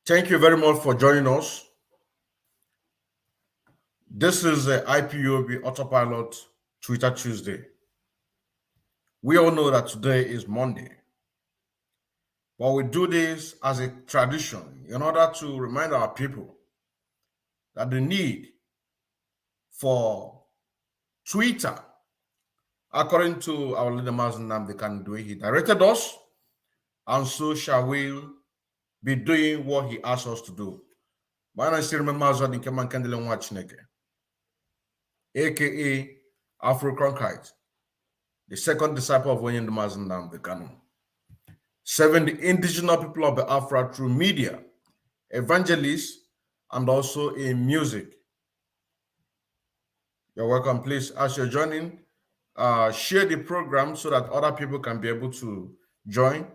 Thank you very much for joining us. This is the Ipob Autopilot Twitter Tuesday. We all know that today is Monday, but we do this as a tradition in order to remind our people that the need for Twitter, according to our leader Mazen Nnamdi Kanu, he directed us, and so shall we be doing what he asked us to do. My name is Mazen Nnamdi, aka Afro Cronkite, the second disciple of Onye Mazen Nnamdi Kanu, serving the indigenous people of Biafra through media, evangelists, and also in music. You're welcome. Please, as you're joining, share the program so that other people can be able to join.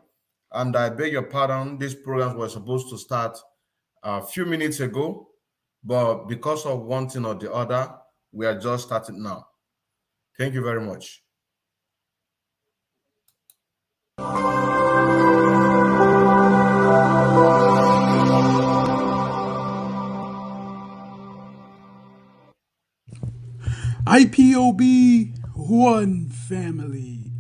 And I beg your pardon, these programs were supposed to start a few minutes ago, but because of one thing or the other, we are just starting now. Thank you very much. IPOB, one family.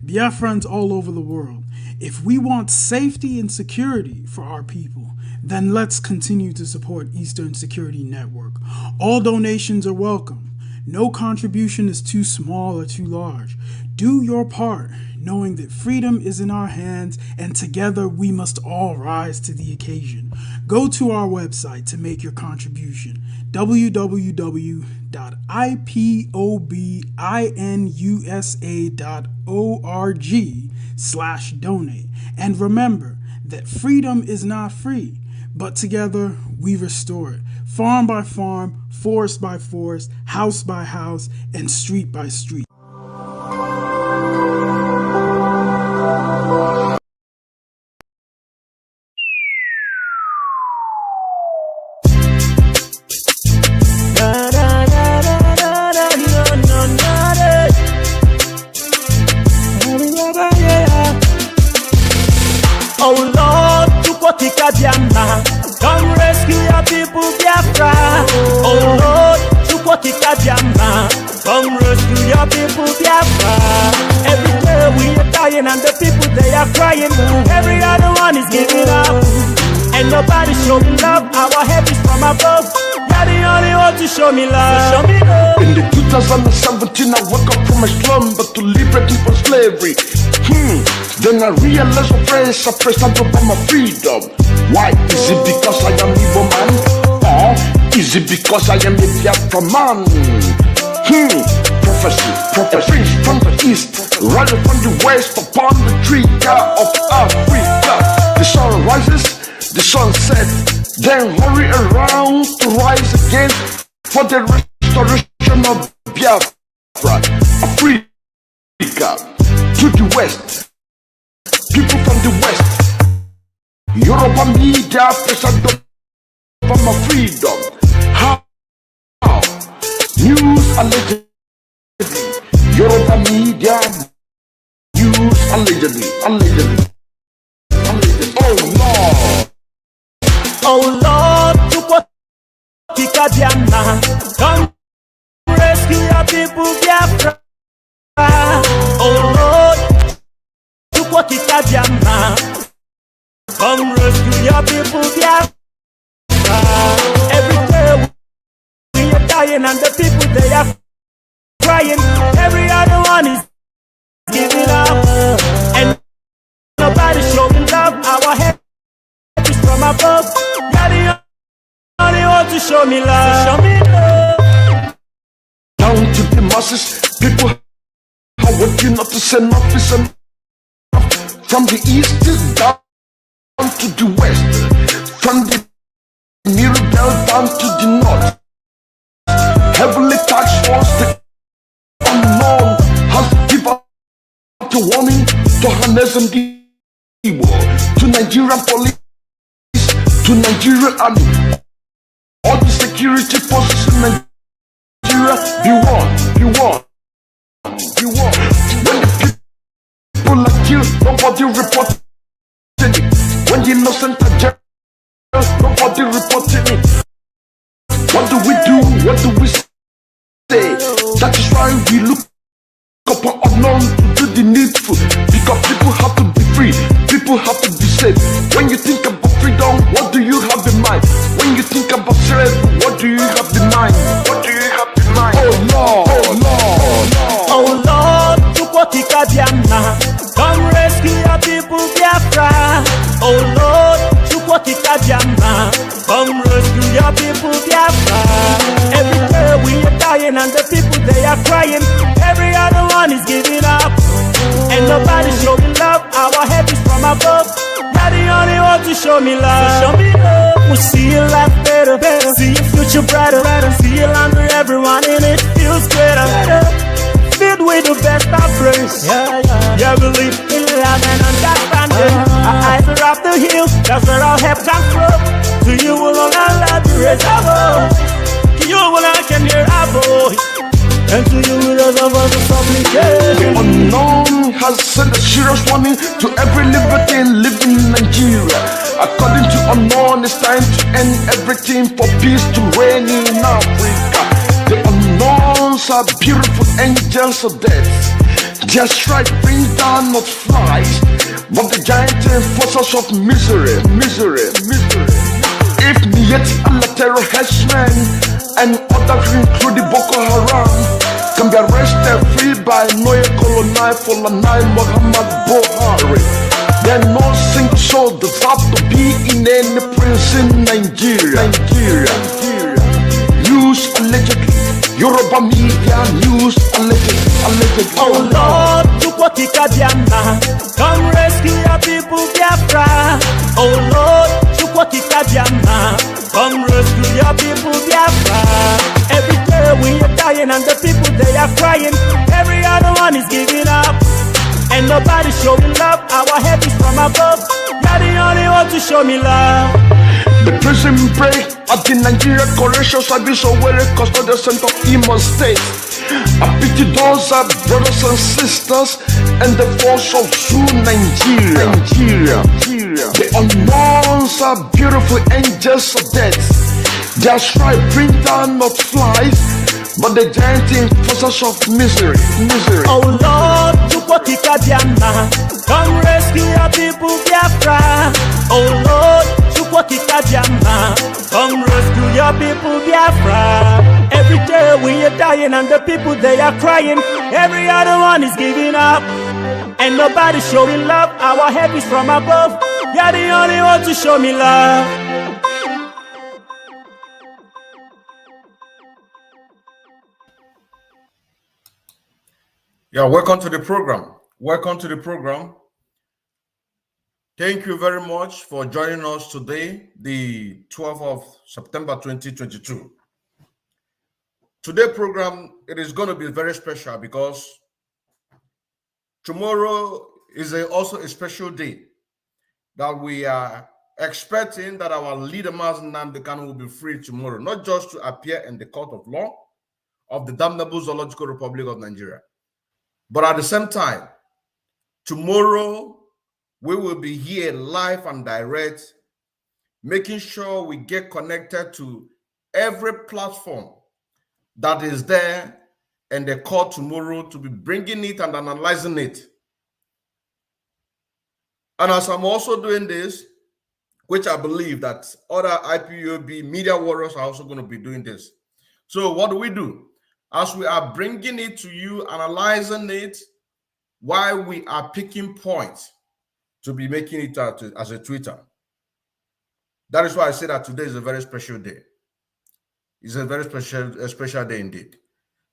Biafrans all over the world. If we want safety and security for our people, then let's continue to support Eastern Security Network. All donations are welcome. No contribution is too small or too large. Do your part, knowing that freedom is in our hands and together we must all rise to the occasion. Go to our website to make your contribution, www.ipobinUSA.org/donate. And remember that freedom is not free, but together we restore it. Farm by farm, forest by forest, house by house, and street by street. Oh Lord, come rescue your people, Biafra. Oh Lord, come rescue your people, Biafra. Every day we are dying and the people they are crying. Every other one is giving up, and nobody show me love. Our help is from above. You're the only one to show me love. Show me love. In the 2017, I woke up from my slumber to liberate me from slavery. Then I realized I pressed out for my freedom. Why? Is it because I am Igbo man? Or is it because I am a Biafra man? Prophecy, a prince from the east, rather from the west, upon the trigger of Africa. The sun rises, the sun sets, then hurry around to rise again for the restoration of Biafra, Africa, to the west. People from the west, Yoruba media present for my freedom. How? News allegedly. Yoruba media news allegedly. Oh Lord. Oh Lord, come rescue your people, Biafra. Oh Lord, come rescue your people, Biafra. Every day we are dying and the people they are crying. Every other one is giving up, and nobody showing love. Our help is from above. You're the only one to show me love. So show me love. Down to the masses, people, how would you not to say enough is enough? From the east down to the west, from the middle belt down to the north. Heavily taxed was the unknown has given the warning to Hannes and the Igbo, to Nigerian police, to Nigerian army, all the security forces in Nigeria. Be warned. When the people like you, nobody reported it. When the innocent are jailed, what do we say? That is why we look upon unknown to do the needful. Because people have to be free, people have to be safe. When you think about freedom, what do you have in mind? When you think about slavery, what do you have in mind? What do you have in mind? Oh Lord, oh Lord, Oh Lord, Chukwotika Diana, come rescue your people, Biafra. Oh Lord, Chukwotika Diana, come rescue your people, Biafra. Every day we are dying and the people they are crying. Every other one is giving up, and nobody showing love. Our help is from above. You're the only one to show me love. So show me love. We'll see your life better, see your future brighter, see your land where everyone in it feels greater. Filled with the best of praise. Yeah, believe in love and understanding. Our eyes are off the hill, that's where our help comes from. To you alone, our love to raise our voice. To you alone, I can hear our voice. And to you, we raise our voice to supplicate. The unknown has sent a serious warning to every libertine living in Nigeria. According to unknown, it's time to end everything for peace to reign in Africa. The unknowns are beautiful angels of death. Their strike brings down not flies, but the giant forces of misery. If yet Allah terror henchmen and others including Boko Haram can be arrested free by Noye Kolonai Folanai Muhammad Buhari, then no single soul deserves to be in any prison in Nigeria. News allegedly, Yoruba media news allegedly. Oh Lord, Chukwotika Diana, come rescue your people, Biafra. Oh Lord, Chukwotika Diana, come rescue your people, Biafra. Every day we are dying and the people they are crying. Every other one is giving up, and nobody showing love. Our help is from above. You're the only one to show me love. The prison break at the Nigeria Correctional Service of Were Custodial Center of Imo State. I pity those are brothers and sisters and the force of true Nigeria. The unknowns are beautiful angels of death. Their stripe bring down not flies, but the giant forces of misery. Oh Lord, Chukwotika Diana, come rescue your people, Biafra. Oh Lord, Chukwotika Diana, come rescue your people, Biafra. Every day we are dying and the people they are crying. Every other one is giving up, and nobody showing love. Our help is from above. You're the only one to show me love. Yeah, welcome to the program. Welcome to the program. Thank you very much for joining us today, the 12th of September 2022. Today's program, it is going to be very special because tomorrow is also a special day that we are expecting that our leader, Mazen Nnamdi Kanu, will be free tomorrow, not just to appear in the court of law of the damnable Zoological Republic of Nigeria, but at the same time, tomorrow we will be here live and direct, making sure we get connected to every platform that is there and the court tomorrow to be bringing it and analyzing it. And as I'm also doing this, which I believe that other IPOB media warriors are also going to be doing this. So what do? As we are bringing it to you, analyzing it, while we are picking points to be making it out as a Twitter. That is why I say that today is a very special day. It's a very special day indeed.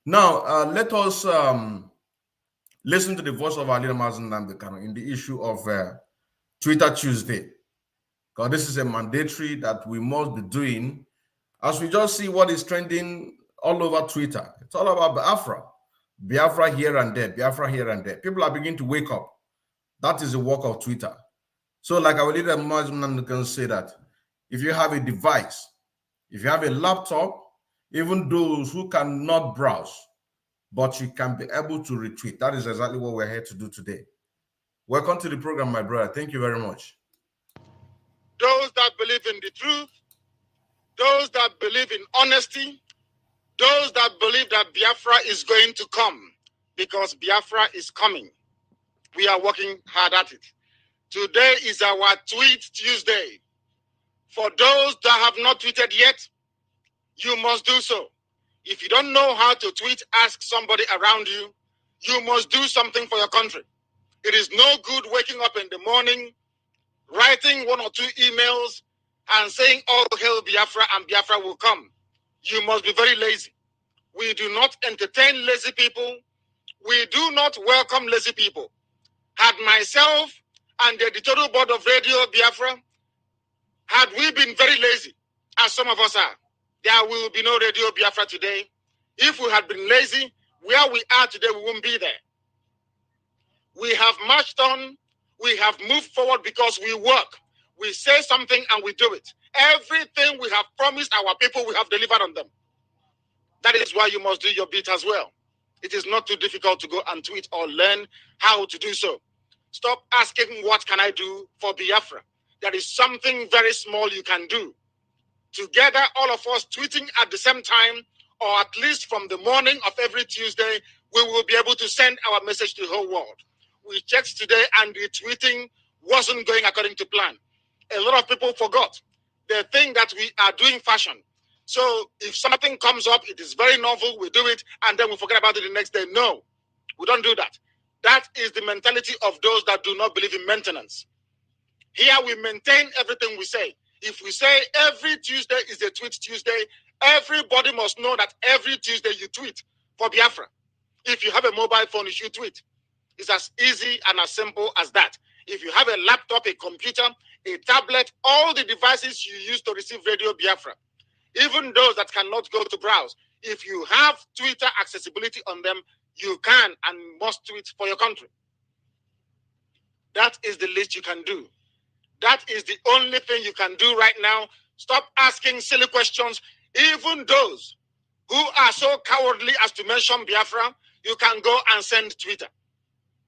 Now, let us listen to the voice of our leader, Mazen Nnamdi Kanu, in the issue of Twitter Tuesday. Because this is a mandatory that we must be doing as we just see what is trending all over Twitter. It's all about Biafra. Biafra here and there, Biafra here and there. People are beginning to wake up. That is the work of Twitter. So like our leader, Mazen Nnamdi Kanu, say that if you have a device, if you have a laptop, even those who cannot browse, but you can be able to retweet. That is exactly what we're here to do today. Welcome to the program, my brother. Thank you very much. Those that believe in the truth, those that believe in honesty, Those that believe that Biafra is going to come, because Biafra is coming, we are working hard at it. Today is our Tweet Tuesday. For those that have not tweeted yet, you must do so. If you don't know how to tweet, ask somebody around you. You must do something for your country. It is no good waking up in the morning, writing 1 or 2 emails, and saying, "All hail Biafra," and Biafra will come. You must be very lazy. We do not entertain lazy people. We do not welcome lazy people. Had myself and the editorial board of Radio Biafra, had we been very lazy, as some of us are, there will be no Radio Biafra today. If we had been lazy, where we are today, we won't be there. We have marched on, we have moved forward because we work. We say something and we do it. Everything we have promised our people, we have delivered on them. That is why you must do your bit as well. It is not too difficult to go and tweet or learn how to do so. Stop asking, what can I do for Biafra? There is something very small you can do. Together, all of us tweeting at the same time, or at least from the morning of every Tuesday, we will be able to send our message to the whole world. We checked today and the tweeting wasn't going according to plan. A lot of people forgot. They think that we are doing fashion. So if something comes up, it is very novel, we do it, and then we forget about it the next day. No, we don't do that. That is the mentality of those that do not believe in maintenance. Here we maintain everything we say. If we say every Tuesday is a Tweet Tuesday, everybody must know that every Tuesday you tweet for Biafra. If you have a mobile phone, you should tweet. It's as easy and as simple as that. If you have a laptop, a computer, a tablet, all the devices you use to receive Radio Biafra, even those that cannot go to browse, if you have Twitter accessibility on them, you can and must tweet for your country. That is the least you can do. That is the only thing you can do right now. Stop asking silly questions. Even those who are so cowardly as to mention Biafra, you can go and send Twitter.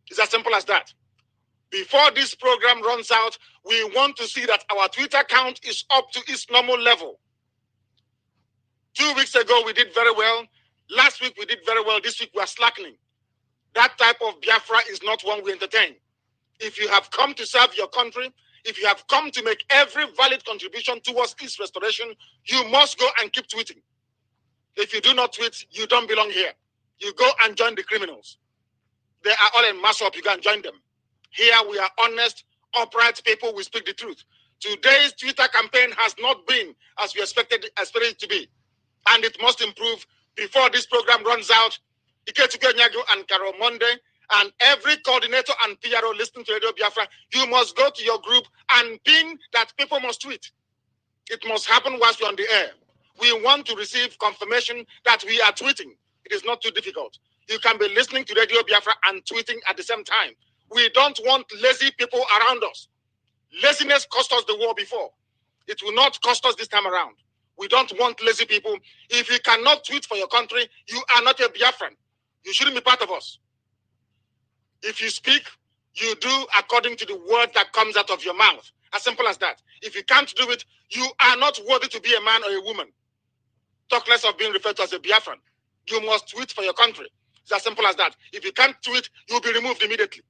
It's as simple as that. Before this program runs out, we want to see that our Twitter count is up to its normal level. 2 weeks ago, we did very well. Last week, we did very well. This week, we are slackening. That type of Biafra is not one we entertain. If you have come to serve your country, if you have come to make every valid contribution towards its restoration, you must go and keep tweeting. If you do not tweet, you don't belong here. You go and join the criminals. They are all in mass up. You go and join them. Here we are honest, upright people. We speak the truth. Today's Twitter campaign has not been as we expected it to be. And it must improve before this program runs out. Ikechukwu Nyago and Carol Monday and every coordinator and PRO listening to Radio Biafra, you must go to your group and pin that people must tweet. It must happen whilst you're on the air. We want to receive confirmation that we are tweeting. It is not too difficult. You can be listening to Radio Biafra and tweeting at the same time. We don't want lazy people around us. Laziness cost us the war before. It will not cost us this time around. We don't want lazy people. If you cannot tweet for your country, you are not a Biafran. You shouldn't be part of us. If you speak, you do according to the word that comes out of your mouth. As simple as that. If you can't do it, you are not worthy to be a man or a woman. Talk less of being referred to as a Biafran. You must tweet for your country. It's as simple as that. If you can't tweet, you'll be removed immediately.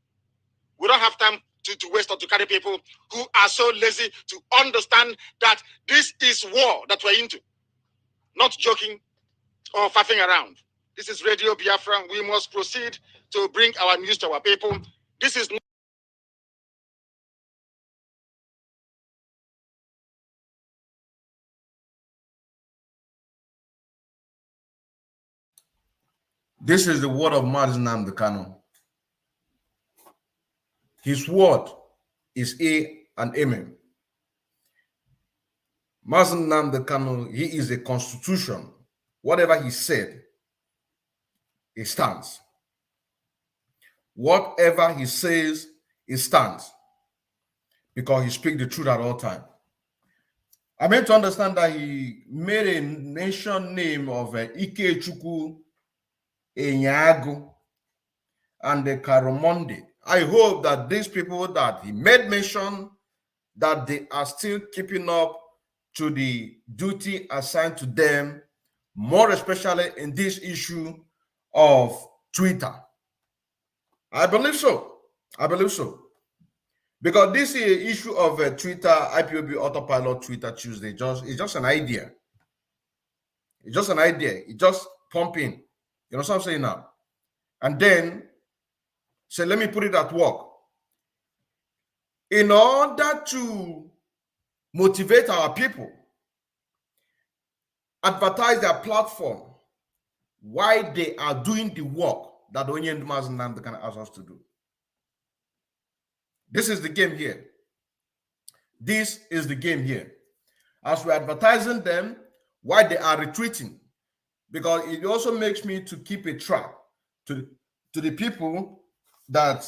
We don't have time to waste or to carry people who are so lazy to understand that this is war that we're into. Not joking or faffing around. This is Radio Biafra. We must proceed to bring our news to our people. This is not This is the word of Mazi Nnamdi Kanu. His word is A and Amen. Mazi Nnamdi Kanu, he is a constitution. Whatever he said, it stands. Whatever he says, it stands. Because he speaks the truth at all times. I meant to understand that he made a nation name of Ikechukwu Enyago and the Karamondi. I hope that these people that he made mention, that they are still keeping up to the duty assigned to them more especially in this issue of Twitter. I believe so. I believe so. Because this is an issue of Twitter, IPOB Autopilot Twitter Tuesday. It's just an idea. It's just an idea. It's just pumping. You know what I'm saying now? And then, so let me put it at work. In order to motivate our people, advertise their platform, why they are doing the work that only Nnamdi can ask us to do. This is the game here. This is the game here. As we're advertising them, why they are retreating, because it also makes me to keep a track to the people that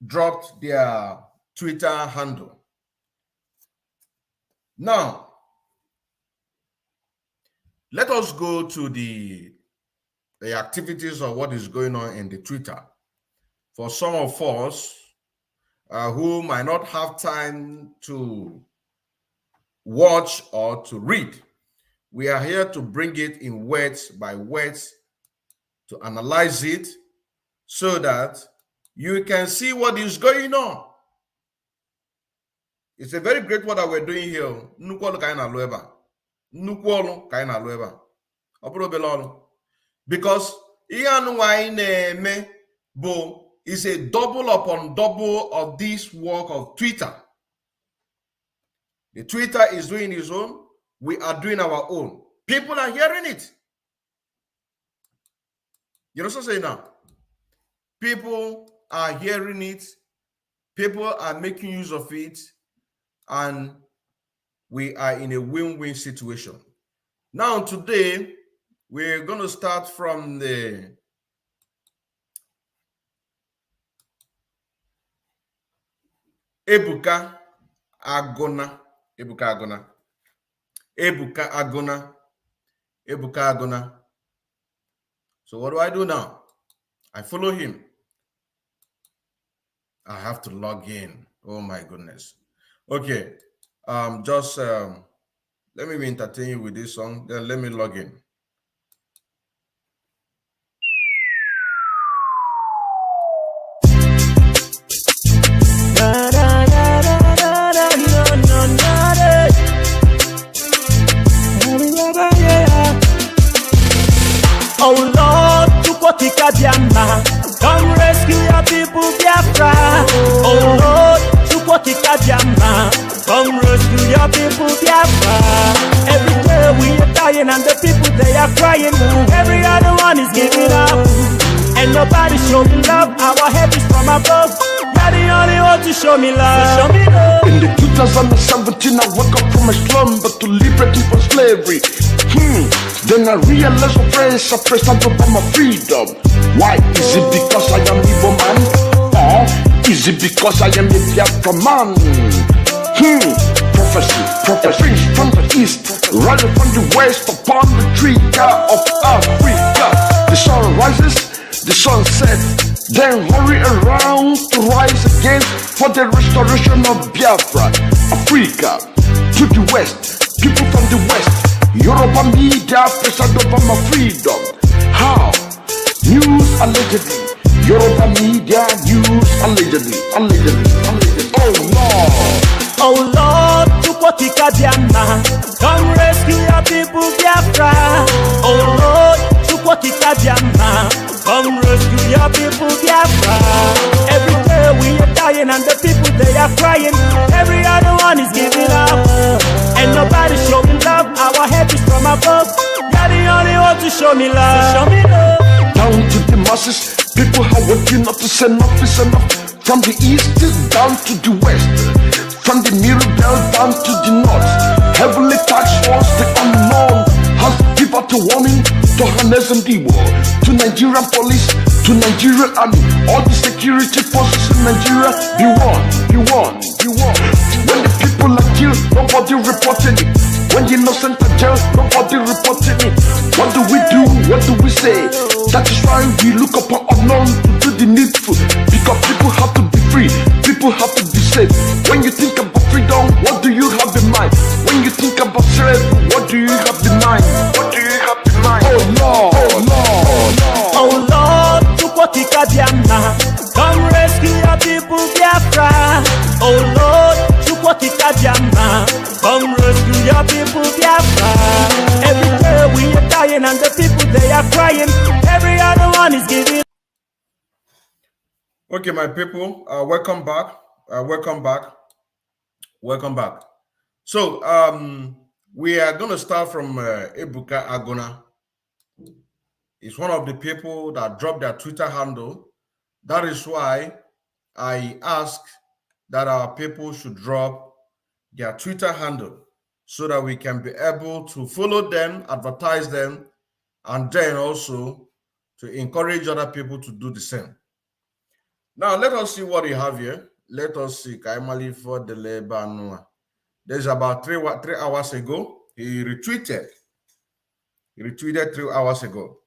dropped their Twitter handle. Now, let us go to the activities of what is going on in the Twitter. For some of us who might not have time to watch or to read, we are here to bring it in words by words, to analyze it so that you can see what is going on. It's a very great what that we're doing here. Because is a double upon double of this work of Twitter. The Twitter is doing its own. We are doing our own. People are hearing it. You know what I'm saying now? People are hearing it. People are making use of it. And we are in a win-win situation. Now, today, we're going to start from the Ebuka Agona. So what do I do now? I follow him. I have to log in. Oh my goodness. Okay. Let me entertain you with this song. Then let me log in. Oh Lord, Chukwokika Biama, come rescue your people, Biafra. Oh Lord, Chukwokika Biama, come rescue your people, Biafra. Every day we are dying and the people they are crying. Every other one is giving up, and nobody showing love. Our help is from above. You're the only one to show me love. Show me love. In the 2017, I woke up from my slumber to liberate me from slavery. Then I realized I pressed out for my freedom. Why? Is it because I am Igbo man? Or is it because I am a Biafra man? Prophecy, preach from the east, rather from the west, upon the trigger of Africa. The sun rises, the sun sets, then hurry around to rise again for the restoration of Biafra. Africa, to the west, people from the west, Yoruba media pressured over my freedom. How? News allegedly. Yoruba media news allegedly. Oh Lord. Oh Lord, Chukwokika Biama, come rescue your people, Biafra. Oh Lord, Chukwokika Biama, come rescue your people, Biafra. Every day we are dying and the people they are crying. Every other one is giving up, and nobody showing love. Our help is from above. You're the only one to show me love. Show me love. Down to the masses, people are waking up to say enough is enough. From the east down to the west, from the mirror belt down to the north. Heavenly tax force, the unknown, has to give out a warning to Hannes and Debo, to Nigerian police, to Nigerian army, all the security forces in Nigeria. Be warned. When the people are killed, nobody reporting it. When the innocent are jailed, nobody reporting it. What do we do? What do we say? That is why we look upon unknown to do the needful. Because people have to be free, people have to be safe. When you think about freedom, what do you have in mind? When you think about slavery, what do you have in mind? What do you have in mind? is giving. Okay, my people, welcome back. Welcome back. Welcome back. So, we are going to start from Ebuka Agona. He's one of the people that dropped their Twitter handle. That is why I ask that our people should drop their Twitter handle so that we can be able to follow them, advertise them, and then also to encourage other people to do the same. Now, let us see what you have here. Let us see. Kaimali for the Lebanua. There's about 3 hours ago, he retweeted. He retweeted 3 hours ago.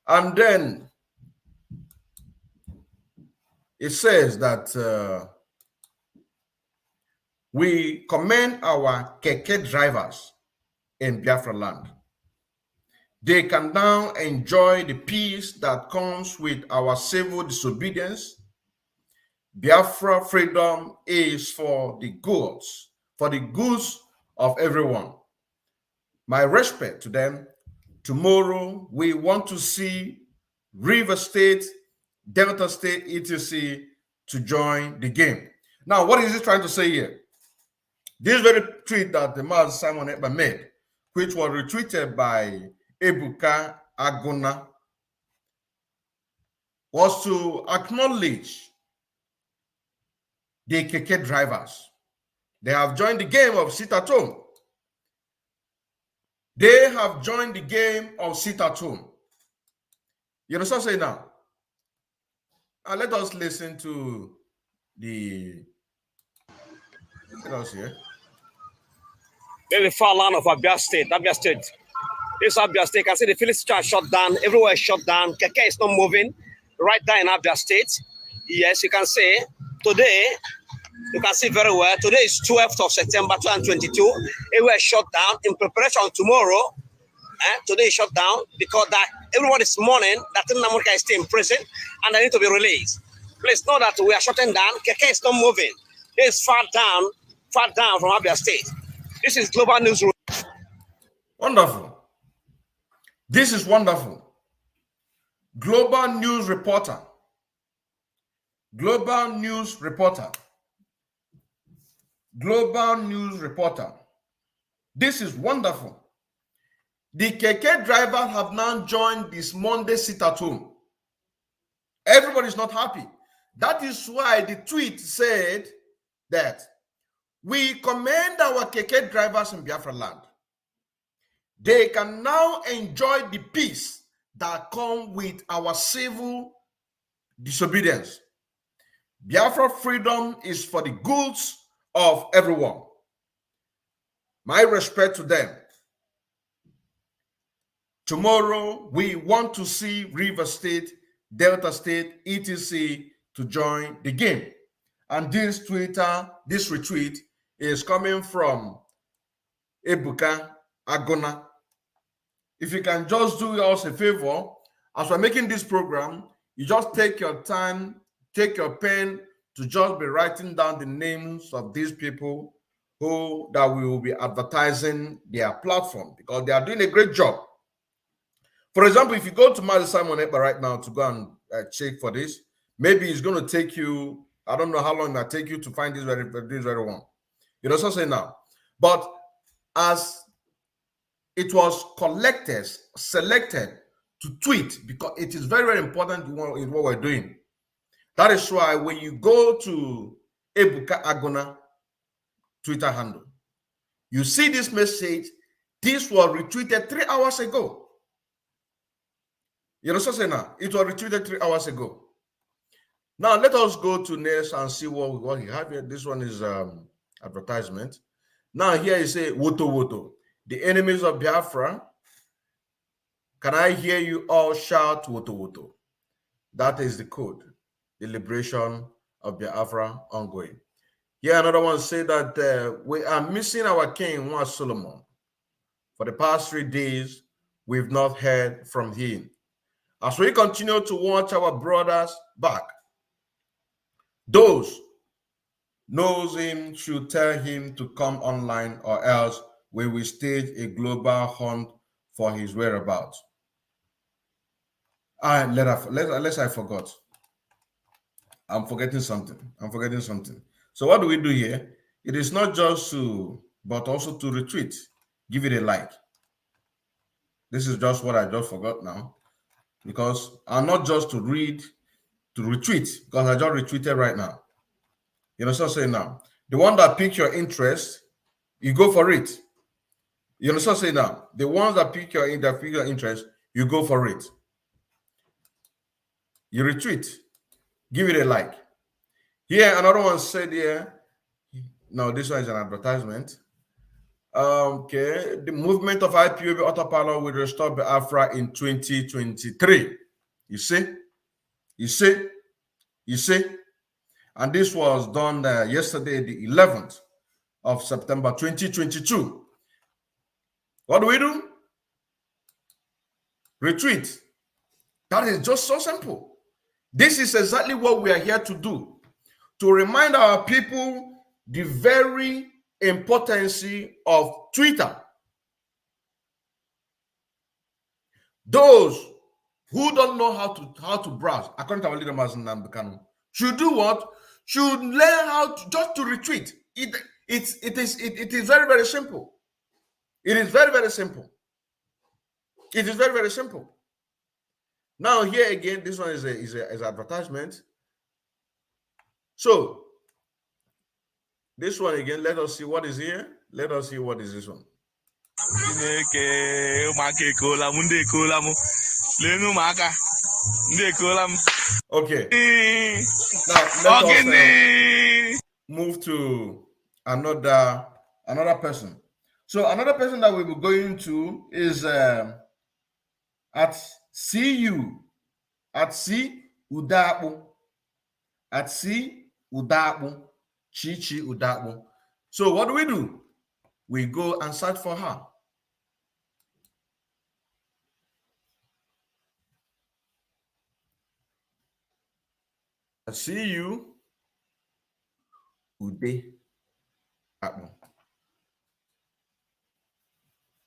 And then it says that we commend our keke drivers in Biafra land. They can now enjoy the peace that comes with our civil disobedience. Biafra freedom is for the goods of everyone. My respect to them. Tomorrow, we want to see River State, Delta State, etc. to join the game. Now, what is he trying to say here? This very tweet that the man Simon Ekpa made, which was retweeted by Ebuka Agona, was to acknowledge the keke drivers. They have joined the game of sit at home. They have joined the game of sit at home. You understand what I'm saying now? And let us listen to the. Let us hear. Very far land of Abia State. This Abia State, you can see the filling station shut down. Everywhere is shut down. Keke is not moving. Right there in Abia State. Yes, you can see today. You can see very well. Today is 12th of September 2022. Everywhere is shut down in preparation tomorrow. Today is shut down because that everyone is mourning that Namurka is still in prison and they need to be released. Please know that we are shutting down. Keke is not moving. It is far down from Abia State. This is Global News. Wonderful. This is wonderful. Global News Reporter. Global News Reporter. Global News Reporter. This is wonderful. The keke drivers have now joined this Monday sit at home. Everybody's not happy. That is why the tweet said that we commend our keke drivers in Biafra land. They can now enjoy the peace that comes with our civil disobedience. Biafra freedom is for the goods of everyone. My respect to them. Tomorrow, we want to see River State, Delta State, etc. to join the game. And this retweet is coming from Ebuka Agona. If you can just do us a favor, as we're making this program, you just take your time, take your pen to just be writing down the names of these people that we will be advertising their platform because they are doing a great job. For example, if you go to Mazi Simon Ekpa right now to go and check for this, maybe it's going to take you, I don't know how long it might take you to find this very one. You know what I'm saying now? But as it was selected to tweet, because it is very, very important in what we're doing. That is why when you go to Ebuka Agona Twitter handle, you see this message. This was retweeted 3 hours ago. You know what I'm saying now? It was retweeted 3 hours ago. Now let us go to next and see what he have here. This one is advertisement. Now here you say Woto Woto. The enemies of Biafra. Can I hear you all shout Woto Woto? That is the code. The liberation of Biafra ongoing. Here another one say that we are missing our king, Wa Solomon. For the past 3 days, we've not heard from him. As we continue to watch our brothers back, those knows him should tell him to come online, or else we will stage a global hunt for his whereabouts. Unless I forgot. I'm forgetting something. So what do we do here? It is not just to, but also to retweet. Give it a like. This is just what I just forgot now. Because I'm not just to read, to retweet, because I just retweeted right now. You know what I'm saying now? The one that piques your interest, you go for it. You know what I'm saying now? The ones that pique your interest, you go for it. You retweet. Give it a like. Here, another one said here, no, this one is an advertisement. Okay, the movement of IPOB Autopilot will restore Biafra in 2023. You see? And this was done yesterday, the 11th of September 2022. What do? Retweet. That is just so simple. This is exactly what we are here to do. To remind our people the very importance of Twitter. Those who don't know how to browse, according to our leader Mazen Nambekano, should do what? Should learn how to just to retweet. It is very, very simple. It is very, very simple. It is very, very simple. Now here again, this one is an advertisement. So this one again, let us see what is here. Let us see what is this one. Okay. Now let us move to another person. So another person that we will go into is at CU at C Udapu at C Udapu Chichi Udapu. So what do? We go and search for her. I see you. Ude.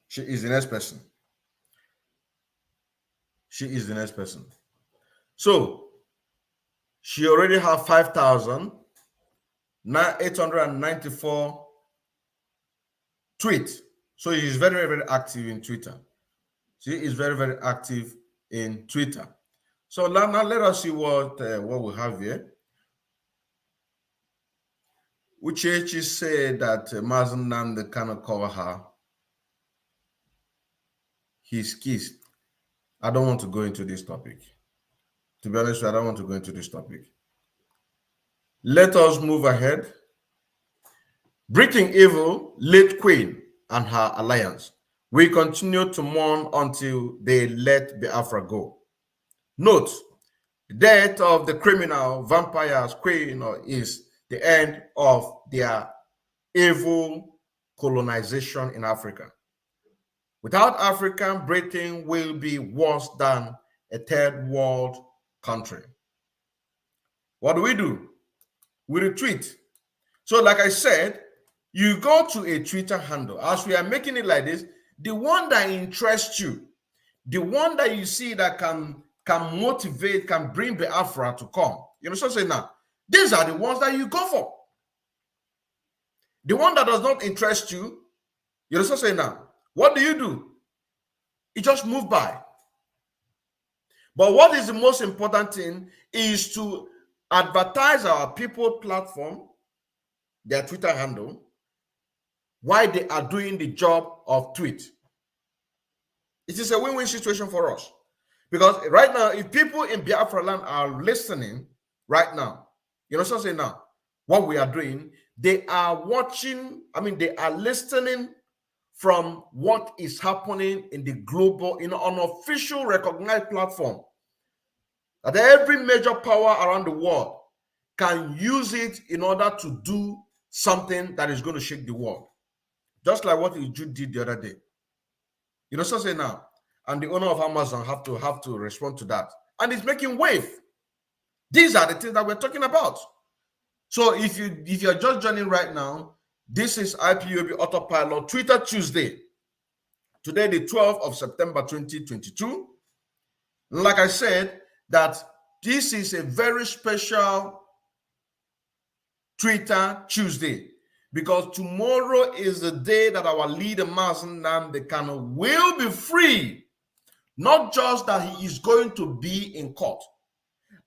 She is the next person. So she already have 5,894 tweets. So she is very, very, very active in Twitter. So now let us see what we have here. Uchechi said that Mazen Namde cannot cover her. He's kissed. I don't want to go into this topic. To be honest, I don't want to go into this topic. Let us move ahead. Breaking Evil, late Queen, and her alliance. We continue to mourn until they let Biafra go. Note, the death of the criminal vampire's queen is the end of their evil colonization in Africa. Without Africa, Britain will be worse than a third world country. What do? We retweet. So like I said, you go to a Twitter handle. As we are making it like this, the one that interests you, the one that you see that can motivate, can bring Biafra to come. You know what I'm saying now? These are the ones that you go for. The one that does not interest you, you know what I'm saying now? What do? You just move by. But what is the most important thing is to advertise our people platform, their Twitter handle, while they are doing the job of tweet. It is a win-win situation for us. Because right now, if people in Biafra land are listening right now, you know what I'm saying now? What we are doing, they are watching, they are listening from what is happening in the global, on official recognized platform. That every major power around the world can use it in order to do something that is going to shake the world. Just like what Jude did the other day. You know what I'm saying now? And the owner of Amazon have to respond to that. And it's making wave. These are the things that we're talking about. So if you're just joining right now, this is IPOB Autopilot Twitter Tuesday. Today, the 12th of September 2022. Like I said, that this is a very special Twitter Tuesday, because tomorrow is the day that our leader Mazen Nnamdi Kanu will be free. Not just that he is going to be in court,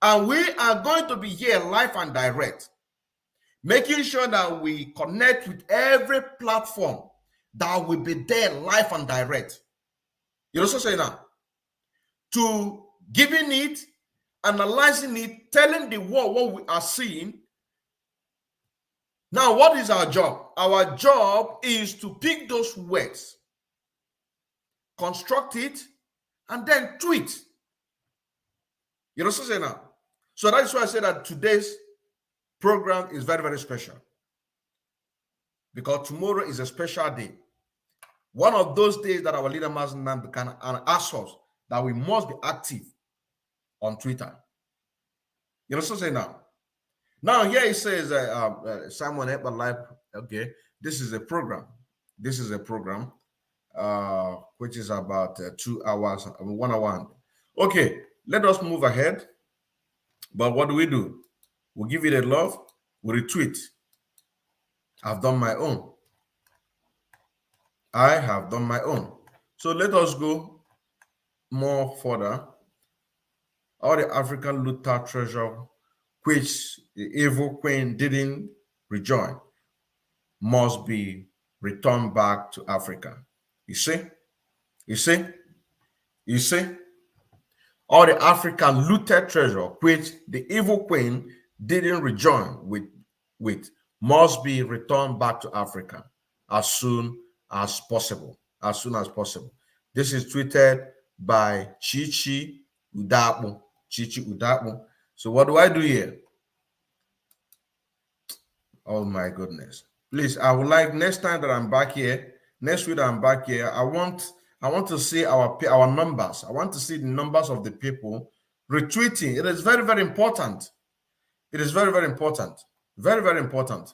and we are going to be here live and direct, making sure that we connect with every platform that will be there live and direct. You know what I'm saying now? To giving it, analyzing it, telling the world what we are seeing. Now, what is our job? Our job is to pick those words, construct it, and then tweet. You know what I'm saying now? So that's why I say that today's program is very, very special, because tomorrow is a special day. One of those days that our leader Mazen Nnamdi Kanu asks us that we must be active on Twitter. You know what I'm saying now? Now here it says Simon Epa Live. Okay, this is a program. This is a program which is about 2 hours, 1 hour. Okay, let us move ahead. But what do? We give it a love. We retweet. I've done my own. I have done my own. So let us go more further. All the African looter treasure, which the evil queen didn't rejoin, must be returned back to Africa. You see? You see? You see? All the African looted treasure, which the evil queen didn't rejoin with must be returned back to Africa as soon as possible. As soon as possible. This is tweeted by Chichi Udapu. Chichi Udapu. So what do I do here? Oh my goodness. Please, I would like next time that I'm back here, next week that I'm back here, I want to see our numbers. I want to see the numbers of the people retweeting. It is very, very important. It is very, very important. Very, very important.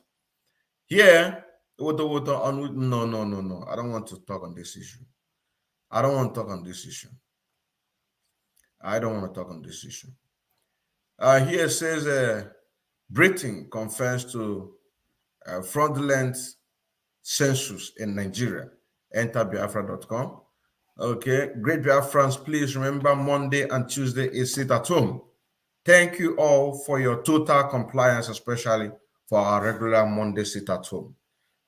Here, no. I don't want to talk on this issue. I don't want to talk on this issue. I don't want to talk on this issue. Here it says Britain confers to fraudulent census in Nigeria. Enter Biafra.com. Okay, great Biafrans, please remember Monday and Tuesday is sit at home. Thank you all for your total compliance, especially for our regular Monday sit at home.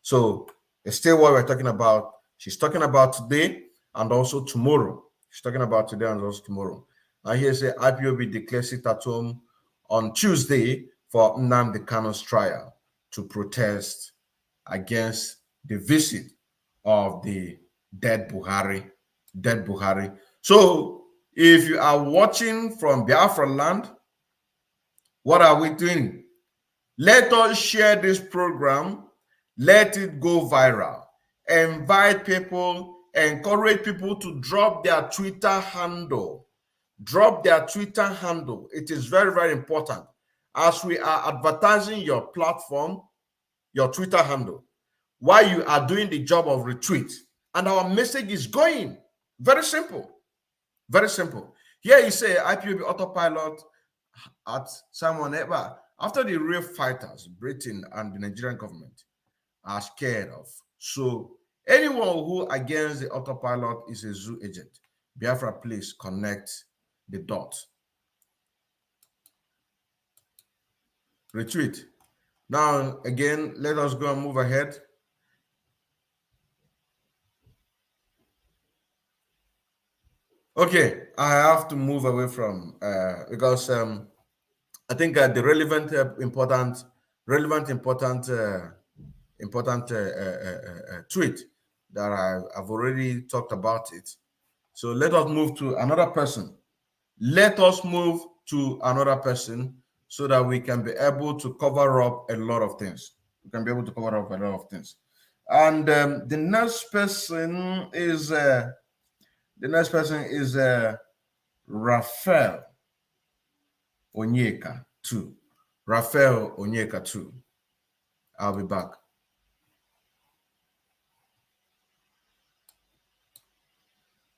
So it's still what we're talking about. She's talking about today and also tomorrow. She's talking about today and also tomorrow. And here say IPOB declares sit at home on Tuesday for Nnamdi Kanu's trial to protest against the visit of the dead Buhari. So if you are watching from Biafra land, what are we doing? Let us share this program. Let it go viral. Invite people, encourage people to drop their Twitter handle. Drop their Twitter handle. It is very, very important. As we are advertising your platform, your Twitter handle, while you are doing the job of retweet, and our message is going. Very simple. Very simple. Here you say IPOB Autopilot at Simon Epa. After the real fighters, Britain and the Nigerian government are scared of. So anyone who against the Autopilot is a zoo agent. Biafra, please connect the dots. Retweet. Now, again, let us go and move ahead. Okay, I have to move away from because I think the important tweet that I've already talked about it. So let us move to another person. Let us move to another person so that we can be able to cover up a lot of things. And the next person is Raphael Onyeka 2. Raphael Onyeka 2. I'll be back.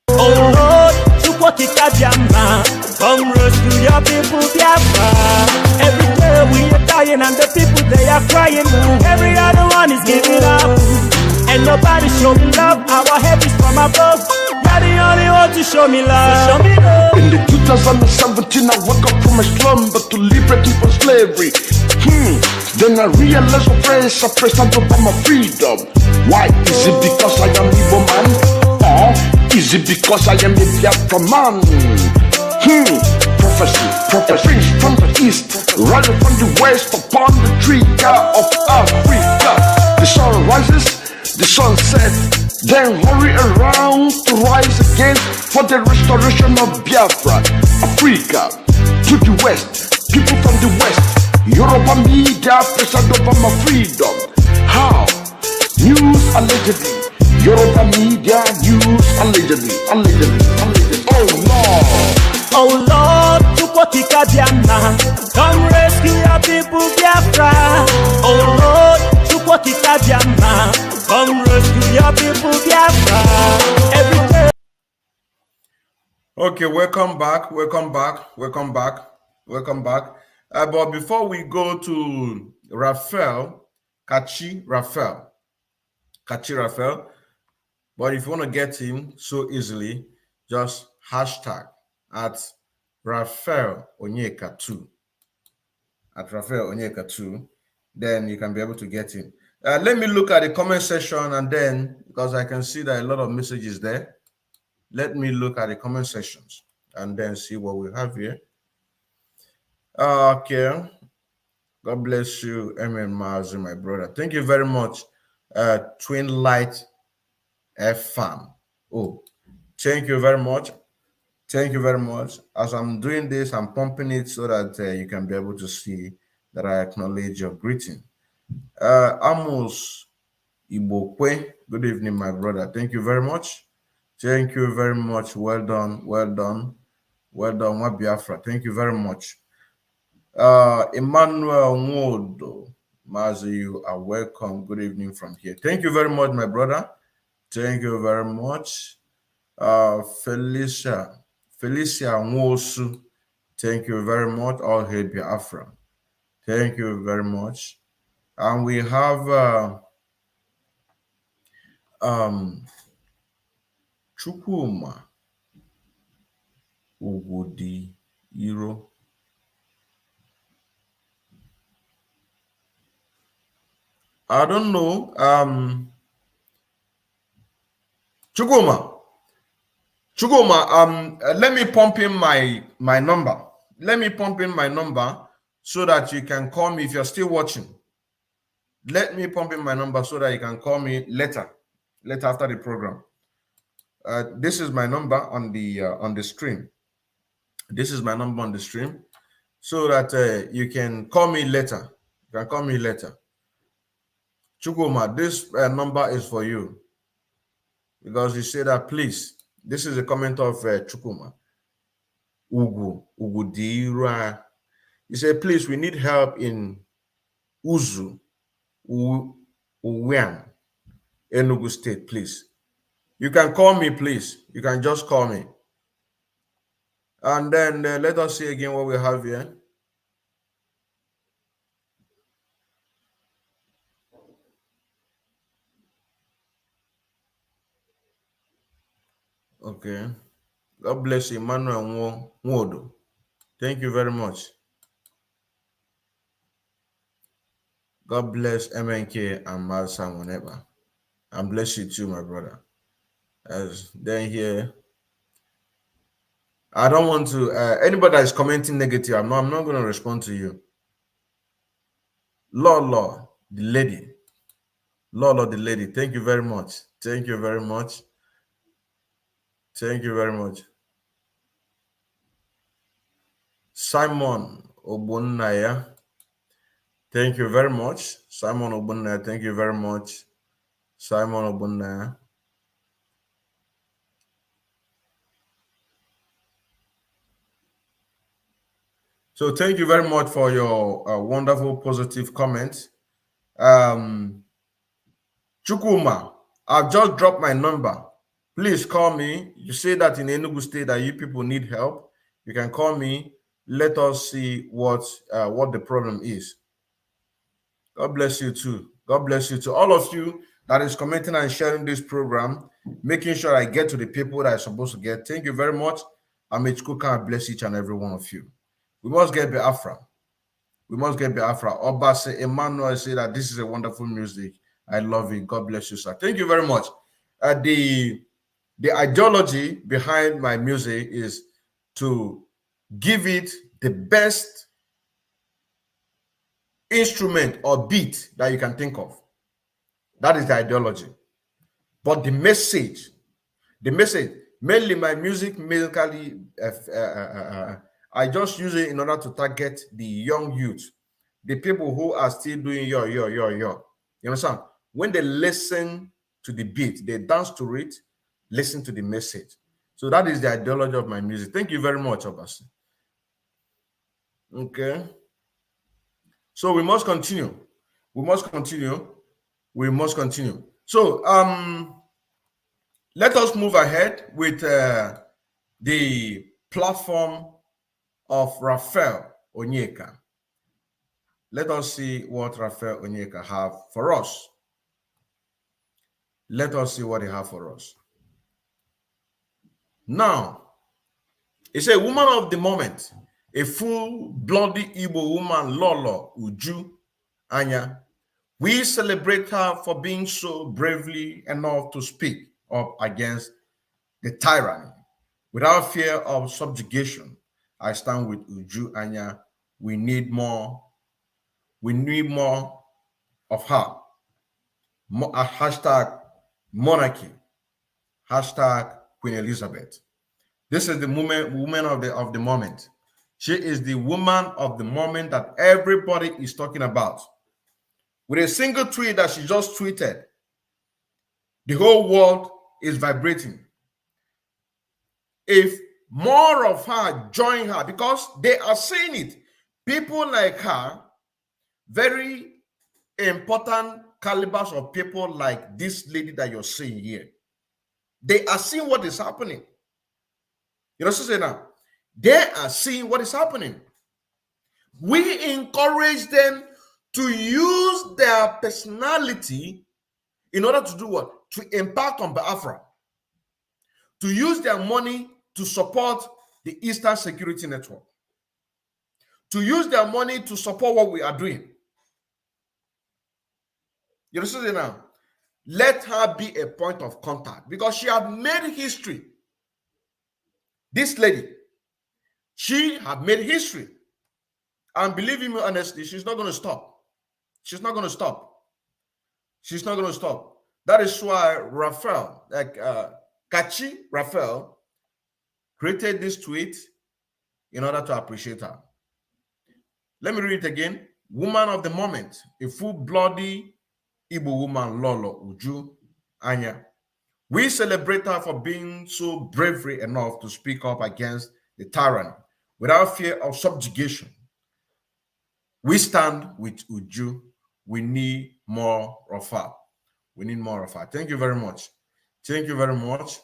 Oh Lord, Come rescue your people, Biafra. Every day we are dying and the people they are crying. Every other one is giving up. And nobody show me love. Our help is from above. You're the only one to show me love. So show me love. In the 2017, I woke up from my slumber to liberate me from slavery. Then I realized a phrase, I pressed out over my freedom. Why? Is it because I am Igbo man? Or is it because I am a Biafra man? Prophecy, a prince from the east, rally from the west upon the trigger of Africa. The sun rises, the sun sets, then hurry around to rise again for the restoration of Biafra. Africa, to the west, people from the west, Yoruba media pressured over my freedom. How? News allegedly, Yoruba media news allegedly. Oh Lord. Oh Lord, Chukwokika Biama, come rescue your people, Biafra. Oh Lord, Chukwokika Biama, come rescue your people, Biafra. Every day. Okay, welcome back. But before we go to Kachi Raphael, but if you want to get him so easily, just hashtag at Raphael Onyeka 2. At Raphael Onyeka 2, then you can be able to get him. Let me look at the comment section, and then, because I can see that a lot of messages there, let me look at the comment sections and then see what we have here. Okay. God bless you, Amen, Mazi, my brother. Thank you very much, Twin Light FM. Oh, thank you very much. Thank you very much. As I'm doing this, I'm pumping it so that you can be able to see that I acknowledge your greeting. Amos Ibokwe, good evening, my brother. Thank you very much. Thank you very much. Well done, Biafra. Thank you very much. Emmanuel Nwodo, Mazi, you are welcome. Good evening from here. Thank you very much, my brother. Thank you very much. Felicia Nwosu, thank you very much. All hail Biafra. Thank you very much. And we have Chukwuma Ugudi Iro. I don't know. Chugoma, let me pump in my number. Let me pump in my number so that you can call me if you're still watching. Let me pump in my number so that you can call me later after the program. This is my number on the stream. This is my number on the stream, so that you can call me later. You can call me later. Chugoma, this number is for you, because you say that, please. This is a comment of Chukuma. Ugudira. He said, please, we need help in Uzu, Uwian, Enugu State, please. You can call me, please. You can just call me. And then let us see again what we have here. Okay. God bless you, Emmanuel Nwodo. Thank you very much. God bless MNK and Mal Samoneba. And bless you too, my brother. As then here, I don't want to, anybody that is commenting negative, I'm not going to respond to you. Lord, the lady. Lord, the lady. Thank you very much. Thank you very much. Thank you very much. Simon Obunnaya. Thank you very much. Simon Obunnaya. Thank you very much. Simon Obunnaya. So thank you very much for your wonderful positive comments. Chukuma, I've just dropped my number Please call me. You say that in Enugu State that you people need help. You can call me. Let us see what the problem is. God bless you too. God bless you to all of you that is commenting and sharing this program, making sure I get to the people that I'm supposed to get. Thank you very much. May Chukwuka bless each and every one of you. We must get Biafra. We must get Biafra. Obase Emmanuel say that this is a wonderful music. I love it. God bless you, sir. Thank you very much. The ideology behind my music is to give it the best instrument or beat that you can think of. That is the ideology. But the message, mainly my music, musically, I just use it in order to target the young youth, the people who are still doing yo. You understand? When they listen to the beat, they dance to it, listen to the message. So that is the ideology of my music. Thank you very much, Obasi. Okay. So we must continue. We must continue. We must continue. So let us move ahead with the platform of Raphael Onyeka. Let us see what Raphael Onyeka have for us. Let us see what he have for us. Now, it's a woman of the moment, a full bloody Igbo woman, Lolo Uju Anya. We celebrate her for being so bravely enough to speak up against the tyranny without fear of subjugation. I stand with Uju Anya. We need more. We need more of her. Hashtag monarchy. Hashtag Queen Elizabeth. This is the woman of the moment. She is the woman of the moment that everybody is talking about. With a single tweet that she just tweeted, the whole world is vibrating. If more of her join her, because they are saying it, people like her, very important calibers of people like this lady that you're seeing here, they are seeing what is happening. You know what I'm saying now? They are seeing what is happening. We encourage them to use their personality in order to do what? To impact on Biafra. To use their money to support the Eastern Security Network. To use their money to support what we are doing. You understand now? Let her be a point of contact because she had made history. This lady, she had made history. And believe me honestly, she's not going to stop. She's not going to stop. She's not going to stop. That is why Raphael, Kachi Raphael, created this tweet in order to appreciate her. Let me read it again. Woman of the moment, a full-bloody Igbo woman, Lolo Uju Anya. We celebrate her for being so bravery enough to speak up against the tyranny without fear of subjugation. We stand with Uju. We need more of her. We need more of her. Thank you very much. Thank you very much.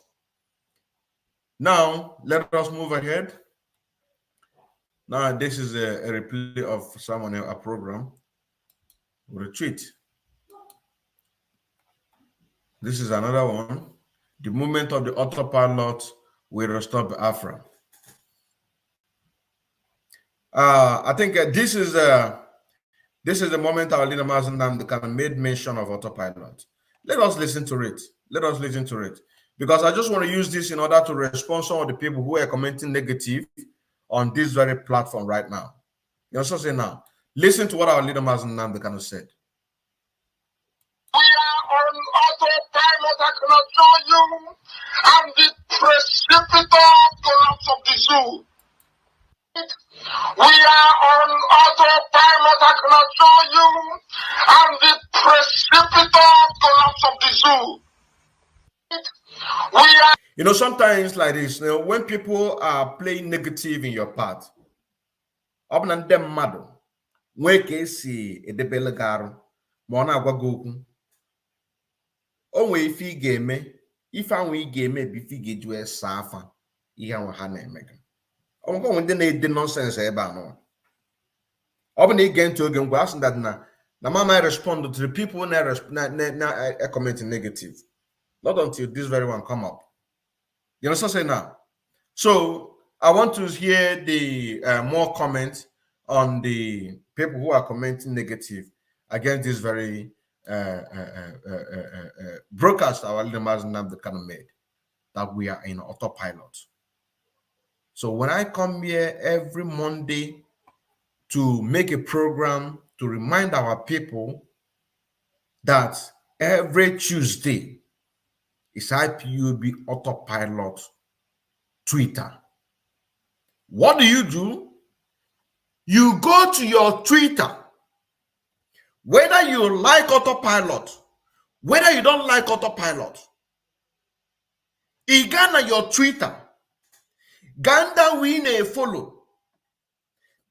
Now, let us move ahead. Now, this is a replay of someone a program. Retreat. This is another one. The movement of the autopilot will restore Biafra. I think this is the moment our leader Mazen Namdekan made mention of autopilot. Let us listen to it. Let us listen to it. Because I just want to use this in order to respond to some of the people who are commenting negative on this very platform right now. You know what I'm saying now? Listen to what our leader Mazen Namdekan said. We are on autopilot, I cannot show you. I'm the precipitous collapse of the zoo. We are on autopilot, I cannot show you. I'm the precipitous collapse of the zoo. We are. You know, sometimes like this, you know, when people are playing negative in your part, when can see a debelegaru, mona wagoku. Onwe ifi game if I will game maybe if you get you a safa, you have a hand mega. I'm going to need the nonsense about no. Open again to again, asking that now. Now, mama respond to the people when I comment negative. Not until this very one come up. You know what I'm saying now? So I want to hear the more comments on the people who are commenting negative against this very broadcast our leaders have the kind of made that we are in autopilot. So when I come here every Monday to make a program to remind our people that every Tuesday is IPUB Autopilot Twitter. What do? You go to your Twitter, whether you like Autopilot, whether you don't like Autopilot, Igana your Twitter, Ganda win a follow,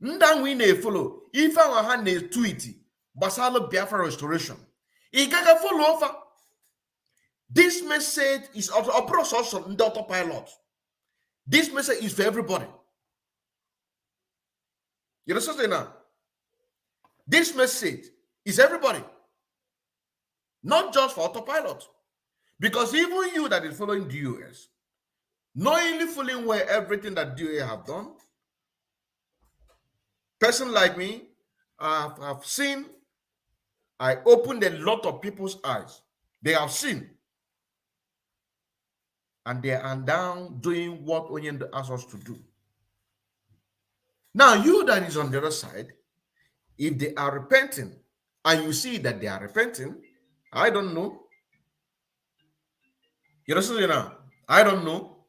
Ndan win a follow. If I hand a tweet, Basalo Biafra restoration, Igaga follow over. This message is also in the Autopilot. This message is for everybody. You understand now? This message is everybody, not just for Autopilot. Because even you that is following DOS, knowingly following where everything that DOA have done, person like me, I've seen, I opened a lot of people's eyes. They have seen. And they are down doing what Onyen asks us to do. Now, you that is on the other side, if they are repenting, and you see that they are repenting, I don't know. You understand now? I don't know.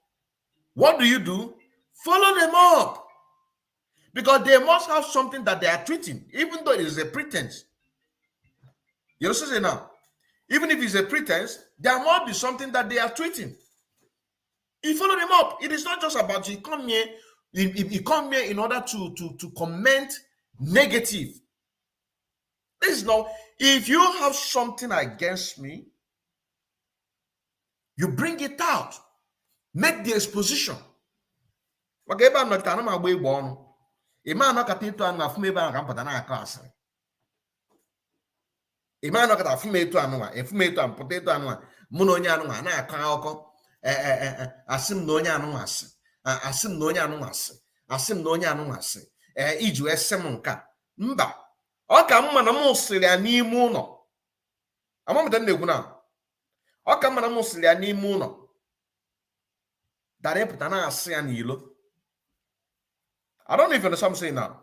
What do? Follow them up. Because they must have something that they are treating, even though it is a pretense. You understand now? Even if it's a pretense, there must be something that they are treating. You follow them up. It is not just about you come here, you come here in order to comment negative. This is not, if you have something against me, you bring it out. Make the exposition. Okay, I'm not going to be born. A man not going to have me by a class. A man not going to have me to another. If me to potato and Munonia, and I can't asim nonya no ase. Asim nonya no ase. Asim nonya no ase. Iju esem nka. Mba. Ọ ka mma na m siri ya n'ime ụlọ. Amamda na-ekwu na. Ọ ka mma na m siri ya n'ime ụlọ. Dara pụta na asị ya n'ilo. I don't even know what I'm saying now.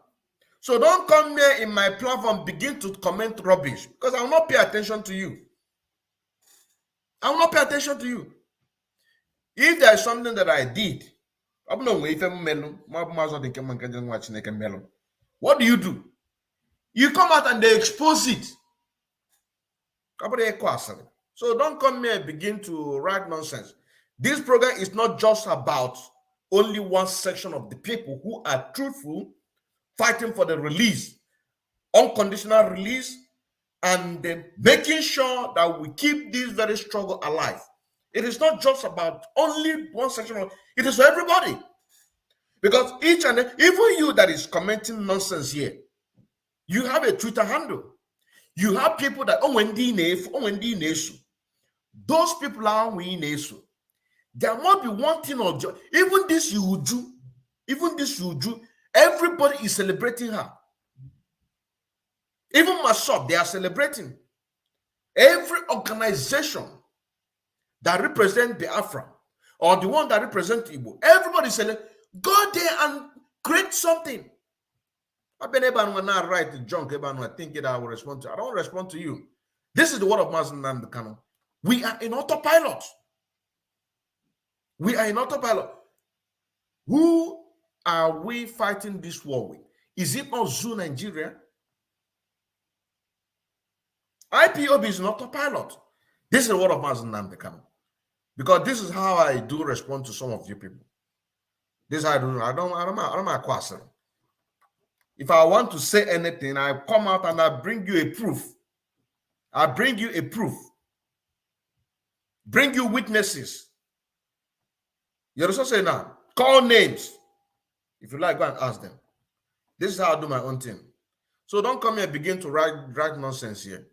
So don't come here in my platform begin to comment rubbish because I will not pay attention to you. I will not pay attention to you. If there is something that I did, what do? You come out and they expose it. So don't come here and begin to write nonsense. This program is not just about only one section of the people who are truthful, fighting for the release, unconditional release, and then making sure that we keep this very struggle alive. It is not just about only one section of it, is for everybody. Because each and even you that is commenting nonsense here, you have a Twitter handle. You have people that those people are winning issue. There must be one thing or even this you do, everybody is celebrating her. Even myself, they are celebrating. Every organization that represent Biafra or the one that represent Igbo, everybody say, go there and create something. I've been able to not write the junk about I think I will respond to. I don't respond to you. This is the word of Mazen and the canon. We are in autopilot. We are in autopilot. Who are we fighting this war with? Is it not Zoo Nigeria? IPOB is an autopilot. This is the word of Mazen and the canon. Because this is how I do respond to some of you people. This is how I do. I don't question. If I want to say anything, I come out and I bring you a proof. I bring you a proof bring you witnesses. You understand what I'm saying now? Call names. If you like, go and ask them. This is how I do my own thing. So don't come here and begin to write nonsense here.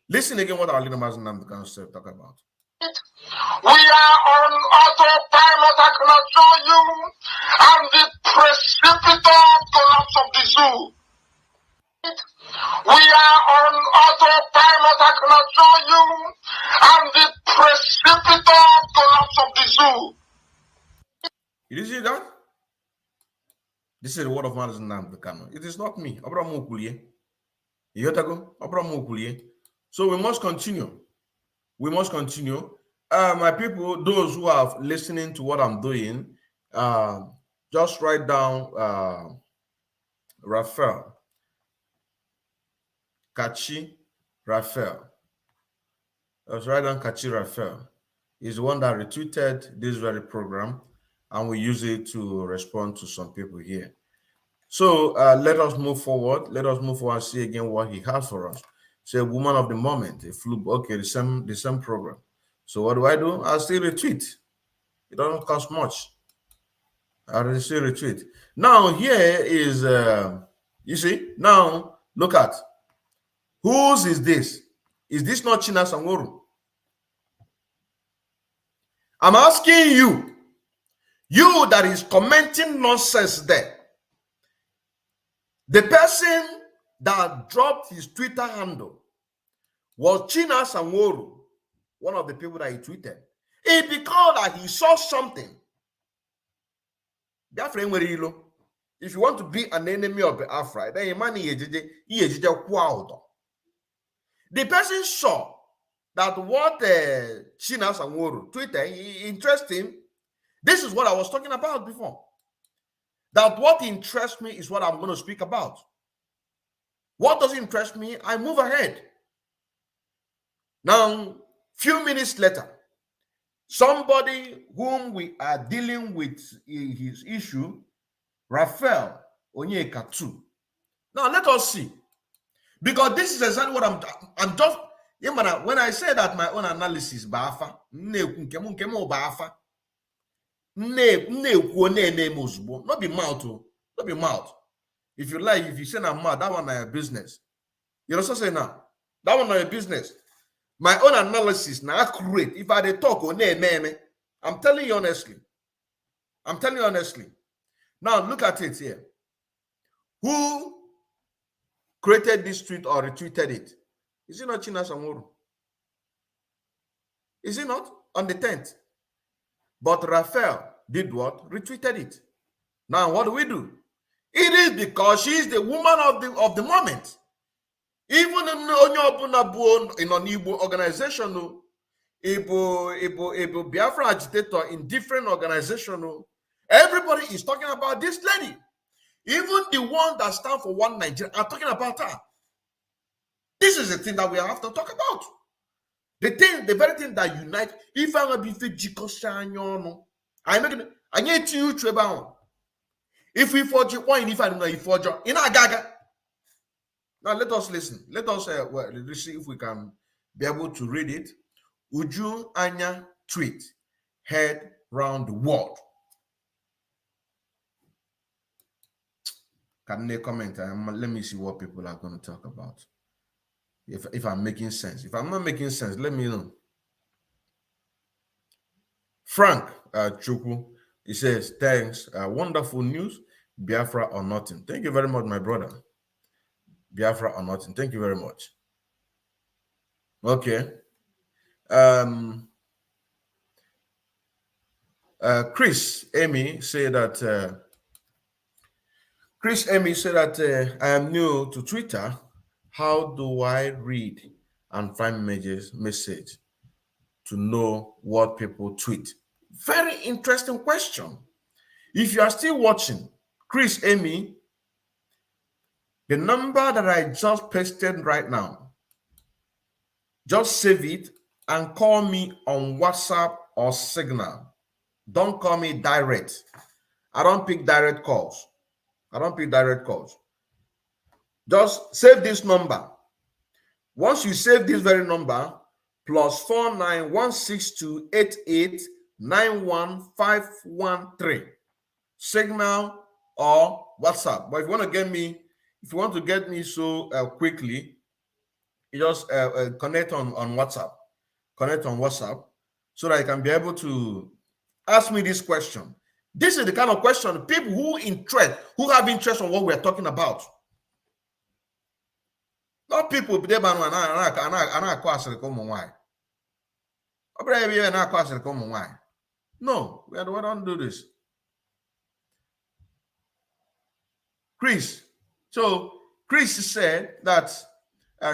Listen again what our leader Mazinam can talk about. We are on autopilot, I cannot show you. And the precipitous collapse of the zoo. We are on autopilot, I cannot show you. And the precipitous collapse of the zoo. Did you see that? This is the word of Mazinam Kano. It is not me. So we must continue. We must continue. My people, those who are listening to what I'm doing, just write down Raphael. Kachi Raphael. Let's write down Kachi Raphael. He's the one that retweeted this very program, and we use it to respond to some people here. So let us move forward. Let us move forward and see again what he has for us. Say a woman of the moment, a flu. Okay, the same program. So what do? I still retweet. It doesn't cost much. I still retweet. Now here is you see, now look at whose is this? Is this not China Sangoru? I'm asking you, you that is commenting nonsense there. The person that dropped his Twitter handle was China Sangoru, one of the people that he tweeted. It because that he saw something. If you want to be an enemy of Biafra, then the person saw that what China Sangoru tweeted interests him. This is what I was talking about before. That what interests me is what I'm going to speak about. What doesn't interest me, I move ahead. Now, few minutes later, somebody whom we are dealing with his issue, Raphael Onyeka too. Now, let us see. Because this is exactly what I'm just, when I say that my own analysis, Bafa, Bafa, not be mouth, not be mouth. If you like, if you say I'm mad, that one is your business. You know what I'm saying now? That one is your business. My own analysis now accurate. If I talk on I'm telling you honestly. I'm telling you honestly. Now look at it here. Who created this tweet or retweeted it? Is it not China Samuru? Is it not? On the 10th. But Raphael did what? Retweeted it. Now what do? It is because she is the woman of the moment. Even in an Igbo organization, Igbo Biafra agitator in different organizations, everybody is talking about this lady. Even the one that stands for One Nigeria are talking about her. This is the thing that we have to talk about. The very thing that unites. If I'm going to be I'm making I need you to if we forge one, if I don't know if forge in a gaga. Now let us listen. Let us see if we can be able to read it. Uju Anya tweet head round the world. Can they comment? Let me see what people are going to talk about. If I'm making sense. If I'm not making sense, let me know. Frank Chukwu, he says, thanks. Wonderful news. Biafra or nothing. Thank you very much, my brother. Biafra or nothing. Thank you very much. Okay. Chris Amy said that I am new to Twitter. How do I read and find message to know what people tweet? Very interesting question. If you are still watching, Chris Amy, the number that I just pasted right now, just save it and call me on WhatsApp or Signal. Don't call me direct. I don't pick direct calls. Just save this number. Once you save this very number, +4916288915513. Signal or WhatsApp. But if you want to get me, so quickly, you just connect on WhatsApp. Connect on WhatsApp so that I can be able to ask me this question. This is the kind of question people who have interest on what we're talking about. Not people no, we don't do this. Chris. So Chris said that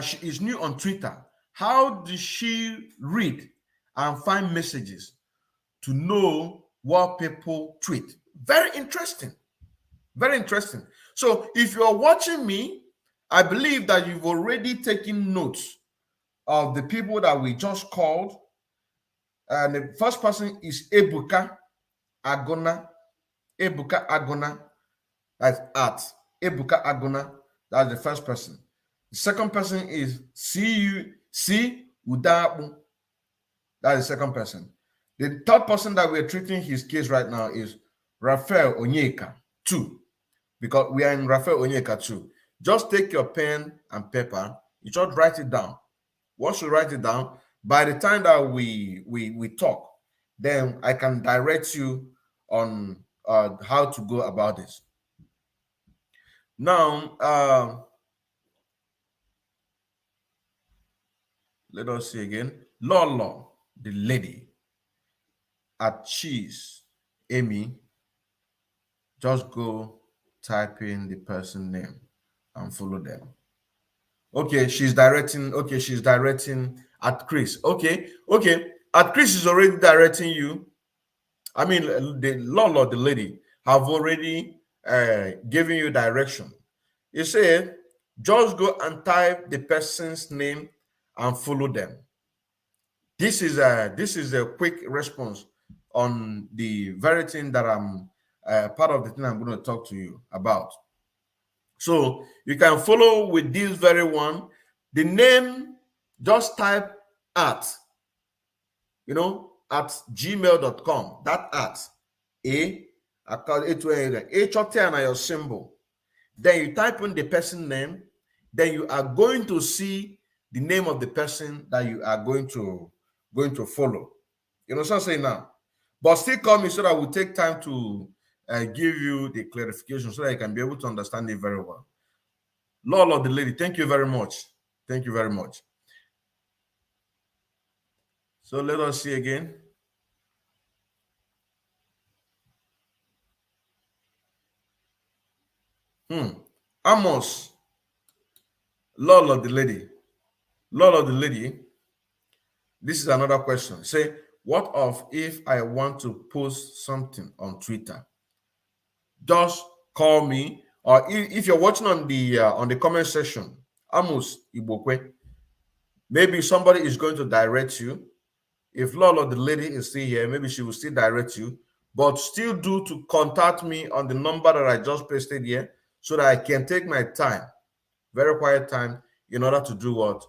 she is new on Twitter. How does she read and find messages to know what people tweet? Very interesting. Very interesting. So if you're watching me, I believe that you've already taken notes of the people that we just called. And the first person is Ebuka Agona. Ebuka Agona. That's at Ebuka Agona. That's the first person. The second person is C Udabu. That's the second person. The third person that we're treating his case right now is Raphael Onyeka 2. Because we are in Raphael Onyeka 2. Just take your pen and paper. You just write it down. Once you write it down, by the time that we talk, then I can direct you on how to go about this. Now, let us see again. Lolo, the lady at Cheese, Amy, just go type in the person name and follow them. Okay, she's directing at Chris. Okay. At Chris is already directing you. I mean, the Lolo, the lady, have already given you direction. You say, just go and type the person's name and follow them. This is a quick response on the very thing that I'm part of the thing I'm going to talk to you about. So you can follow with this very one. The name, just type at gmail.com. That at your symbol. Then you type in the person name. Then you are going to see the name of the person that you are going to follow. You know what I'm saying now? But still call me so that we'll take time to give you the clarification so that you can be able to understand it very well. Lord the lady, thank you very much. Thank you very much. So let us see again. Amos, Lord the lady. Lord the lady, this is another question. Say, what of if I want to post something on Twitter? Just call me, or if you're watching on the comment section, Amos Ibokwe, maybe somebody is going to direct you. If Lolo, the lady, is still here, maybe she will still direct you, but still do to contact me on the number that I just pasted here so that I can take my time, very quiet time, in order to do what?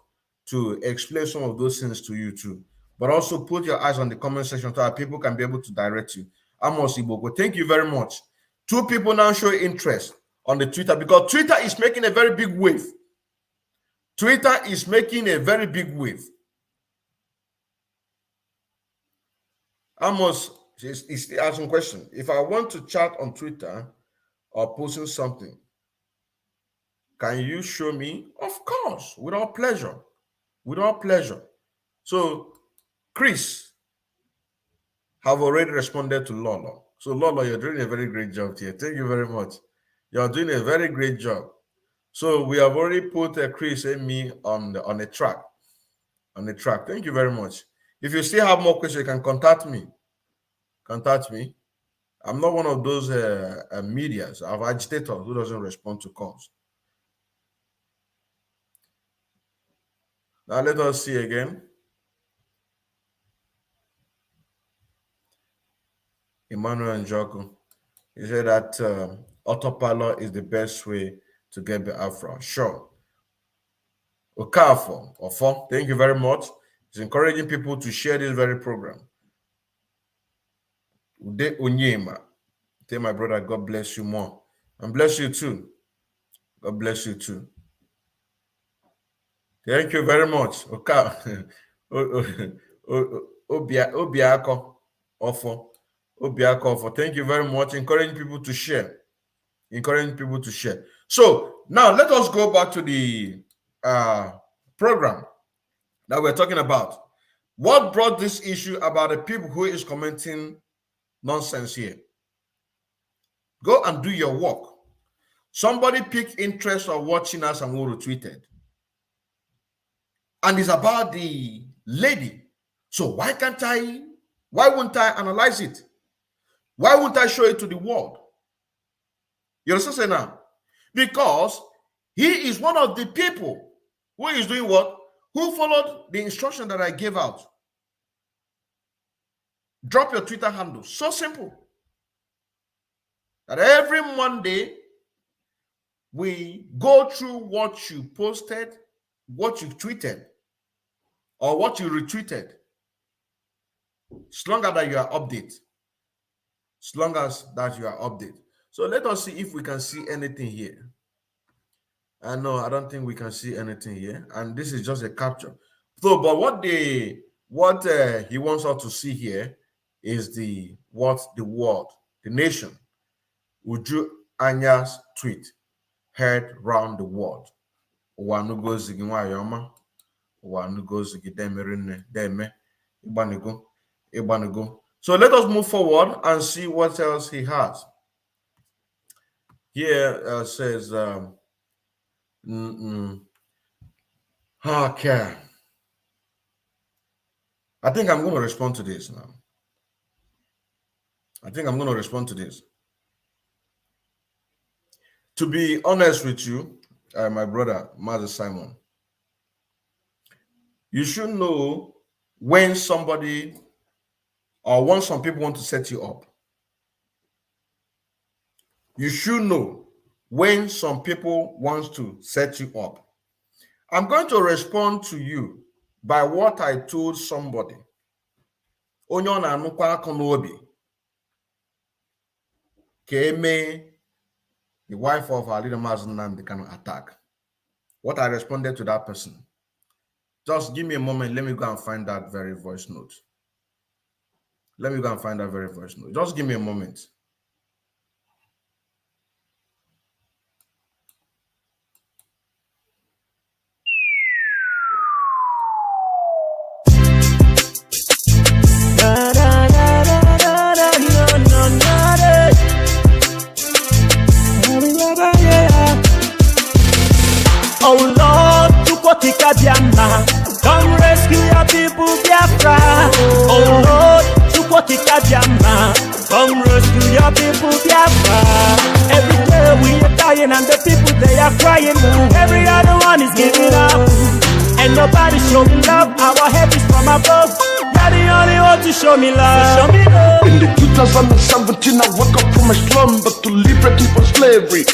To explain some of those things to you too. But also put your eyes on the comment section so that people can be able to direct you. Amos Iboko, thank you very much. 2 people now show interest on the Twitter because Twitter is making a very big wave. Twitter is making a very big wave. Amos is asking a question. If I want to chat on Twitter or posting something, can you show me? Of course, with all pleasure. With all pleasure. So, Chris have already responded to Lolo. So, Lolo, you're doing a very great job here. Thank you very much. You're doing a very great job. So, we have already put Chris and me on the track. On the track. Thank you very much. If you still have more questions, you can contact me. Contact me. I'm not one of those medias, of agitators who doesn't respond to calls. Now let us see again. Emmanuel Njoku. He said that Autopilot is the best way to get the Afro. Sure. Okafo, Ofo, thank you very much. He's encouraging people to share this very program. Ude Onyema. Tell my brother, God bless you more. And bless you too. God bless you too. Thank you very much. Okay. Obiako Ofo. Obiako Ofo. Thank you very much. Encouraging people to share. Encouraging people to share. So now let us go back to the program that we're talking about. What brought this issue about the people who is commenting nonsense here? Go and do your work. Somebody picked interest of watching us and will retweet it. And it's about the lady. So why won't I analyze it? Why won't I show it to the world? You understand now? Because he is one of the people who is doing what? Who followed the instruction that I gave out. Drop your Twitter handle. So simple. That every Monday, we go through what you posted, what you tweeted, or what you retweeted. As long as that you are updated. As long as that you are updated. So let us see if we can see anything here. No, I don't think we can see anything here. And this is just a capture. So, but what he wants us to see here is the world, the nation. Uju Anya's tweet heard round the world. So let us move forward and see what else he has. Here says, okay. I think I'm going to respond to this now. To be honest with you, my brother, Mother Simon, you should know when somebody or when some people want to set you up. You should know when some people want to set you up. I'm going to respond to you by what I told somebody. Onyo na anukwa akonobi. Keme, the wife of our leader Mazinam, they cannot attack. What I responded to that person. Just give me a moment. Let me go and find that very voice note. Just give me a moment. Oh Lord, Chukotika Diana, come rescue your people, Biafra. Oh Lord, Chukotika Diana, come rescue your people, Biafra. Every day we are dying and the people they are crying. Every other one is giving up, and nobody showing love. Our help is from above. You're the only one to show me love. Show me love. In the 2017, I woke up from my slumber to liberate me from slavery.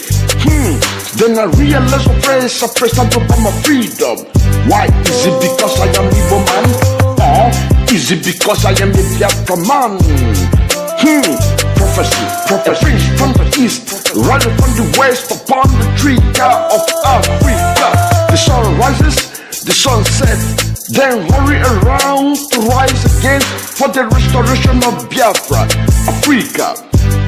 Then I realized I pressed out for my freedom. Why? Is it because I am Igbo man? Or is it because I am a Biafra man? Prophecy. A prince from the east, running from the west upon the trigger of Africa. The sun rises, the sun sets, then hurry around to rise again for the restoration of Biafra. Africa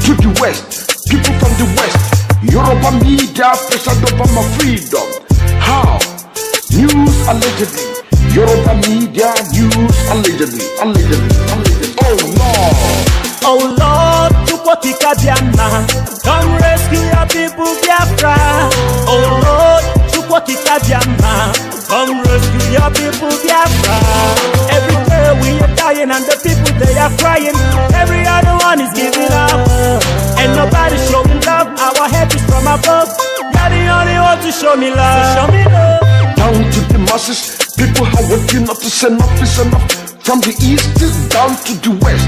to the west, people from the west. Yoruba media pressured over my freedom. How? News allegedly. Yoruba media news allegedly. Oh Lord. Oh Lord, Chukotika Diana, come rescue your people, Biafra. Oh Lord, Chukotika Diana, come rescue your people, Biafra. Every day we are dying and the people they are crying. Every other one is giving up, and nobody showing love. Our help is from above. You're the only one to show me love. So show me love. Down to the masses, people are working up to say enough is enough. From the east down to the west,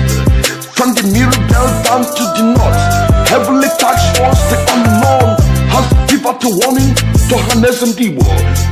from the middle belt down to the north. Heavily taxed force, the unknown, has given out a warning to Hanes and Debo,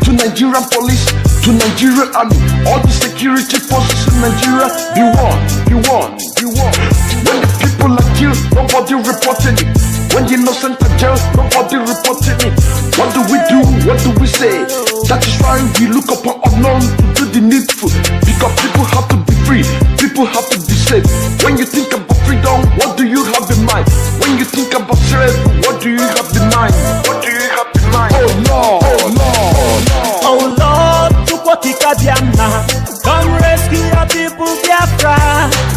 to Nigerian police, to to Nigeria Army, all the security forces in Nigeria, be one, be one, be one. When the people are killed, nobody reporting it. When the innocent are jailed, nobody reporting it. What do we do? What do we say? That is why we look upon unknown to do the needful. Because people have to be free, people have to be safe. When you think about freedom, what do you have in mind? When you think about slavery, what do you have in mind? What do you have in mind? Oh Lord, oh Lord, Oh Lord, Chukwatika Diamna, come rescue your people, Biafra.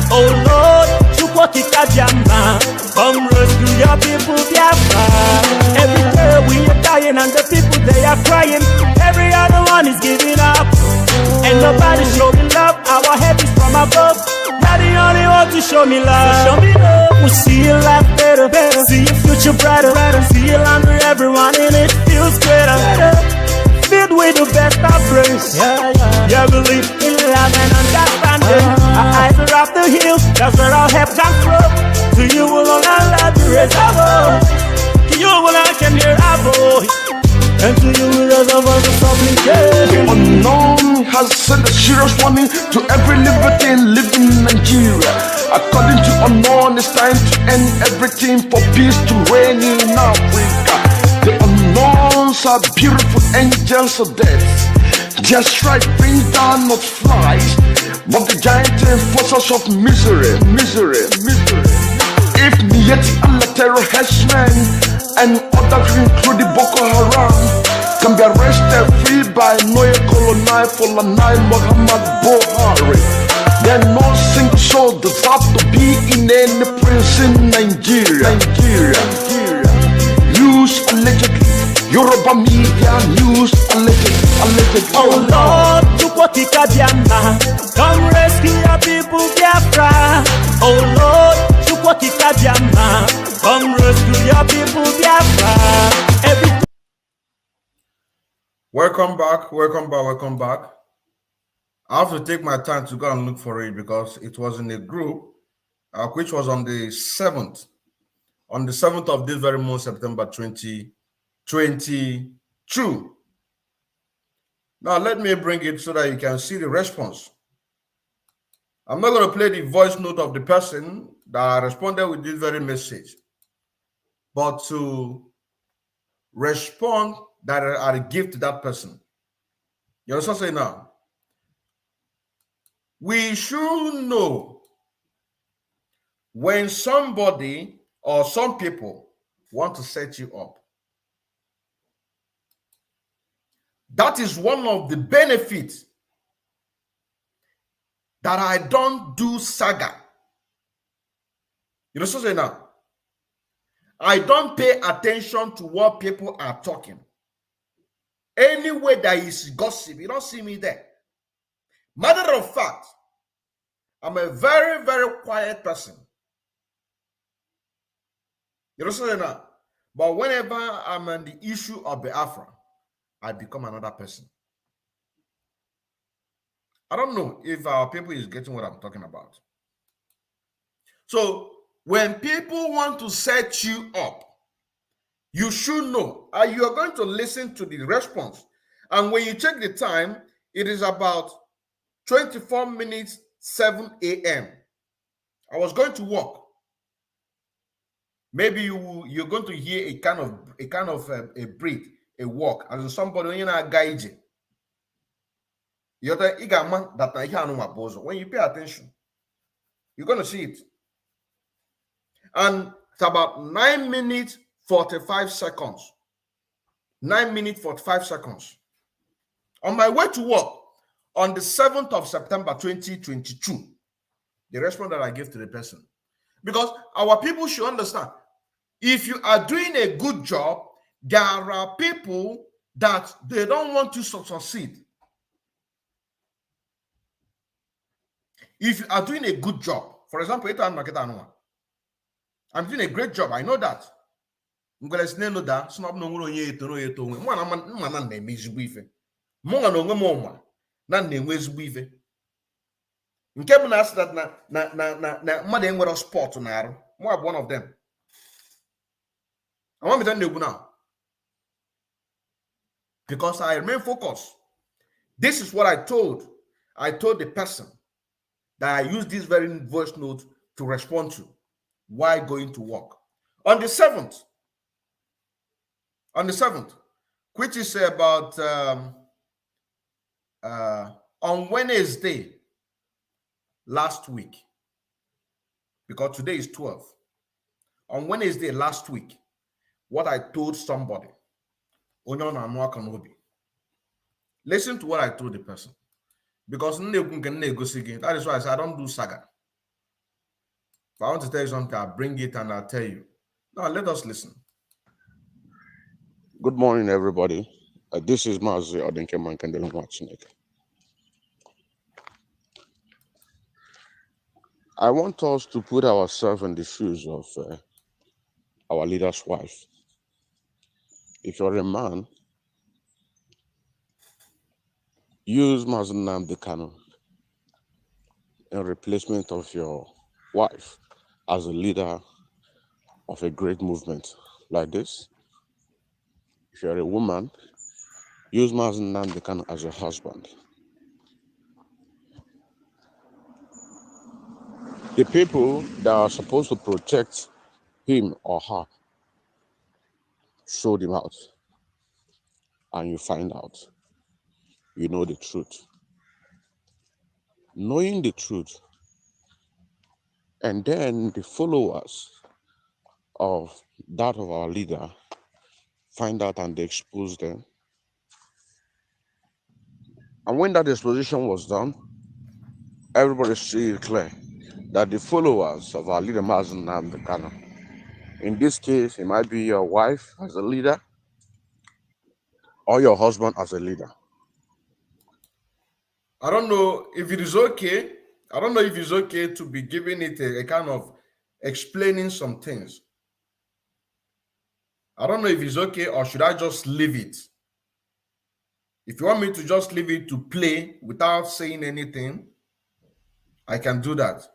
Oh Lord, Chukwatika Diamna, come rescue your people, Biafra. Every day we are dying and the people they are crying. Every other one is giving up, and nobody showing love. Our help is from above. You're the only one to show me love. So show me love. We see your life better, better. See your future brighter, brighter. See your land where everyone in it feels greater. Filled with the best of praise. Yeah, believe in love and understanding. Our eyes are up the hill, that's where our help comes from. To you alone, I love the rest of us. To you alone, I can hear our voice. And to you, the rest of us, is supplication. The unknown has sent a serious warning to every libertine living in Nigeria. According to unknown, it's time to end everything for peace to reign in Africa. The unknowns are beautiful angels of death. Just right, bring down not flies, but the giant forces of misery, misery, misery. If Mieti Allah terror henchmen and others including Boko Haram can be arrested free by Noye Kolonai Folanai Muhammad Buhari, then no single soul deserves to be in any prison in Nigeria. News allegedly, Yoruba media news allegedly. Oh Lord, Chukwatika Diamna, come rescue your people, Biafra. Oh Lord, Chukwatika Diamna, come rescue your people, Biafra. Welcome back, welcome back, welcome back. I have to take my time to go and look for it because it was in a group, which was on the 7th. On the 7th of this very month, September 2022. Now, let me bring it so that you can see the response. I'm not going to play the voice note of the person that responded with this very message, but to respond that I give to that person. You understand what I'm saying now? We should know when somebody or some people want to set you up. That is one of the benefits that I don't do saga. You know what I'm saying now? I don't pay attention to what people are talking. Anywhere there is gossip, you don't see me there. Matter of fact, I'm a very, very quiet person. You know what I'm saying now? But whenever I'm on the issue of Biafra, I become another person. I don't know if our people is getting what I'm talking about. So when people want to set you up, you should know, you are going to listen to the response. And when you check the time, it is about 24 minutes, 7 a.m. I was going to work. Maybe you're going to hear a kind of a breath, a walk, as somebody when you're guide you. You're the man that I hear no bozo. When you pay attention, you're going to see it. And it's about 9 minutes 45 seconds. 9 minutes 45 seconds. On my way to work on the 7th of September 2022, the response that I gave to the person. Because our people should understand, if you are doing a good job, there are people that they don't want you to succeed. If you are doing a good job, for example, I'm doing a great job, I know that. Nke bụ na asị that na mmadụ enwere sport na-arụ mụ abụ one of them. I want me to know now because I remain focused. This is what I told. I told the person that I used this very voice note to respond to while going to work. On the 7th, which is about on Wednesday last week, because today is 12. On Wednesday last week, what I told somebody, listen to what I told the person. Because that is why I said I don't do saga. If I want to tell you something, I'll bring it and I'll tell you. Now let us listen. Good morning, everybody. This is Mazi Odenkeman Kandelon watching. I want us to put ourselves in the shoes of our leader's wife. If you're a man, use Mazinam Dekano in replacement of your wife as a leader of a great movement like this. If you're a woman, use Mazinam Dekano as your husband. The people that are supposed to protect him or her sold him out, and you find out, you know the truth. Knowing the truth, and then the followers of that of our leader find out and they expose them. And when that exposition was done, everybody see it clear that the followers of our leader Mazen Namdekano, in this case, it might be your wife as a leader or your husband as a leader. I don't know if it is okay. I don't know if it's okay to be giving it a kind of explaining some things. I don't know if it's okay or should I just leave it? If you want me to just leave it to play without saying anything, I can do that.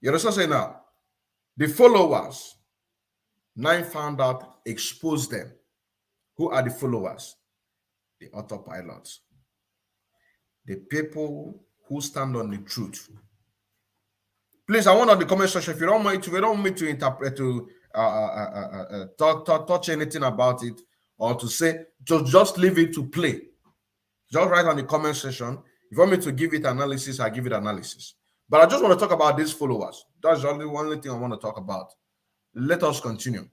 You understand saying now? The followers, 9 found out, exposed them. Who are the followers? The autopilots. The people who stand on the truth. Please, I want on the comment section, if you don't want me to interpret, to touch anything about it, or to say, just leave it to play. Just write on the comment section. If you want me to give it analysis, I give it analysis. But I just want to talk about these followers. That's the only thing I want to talk about. Let us continue.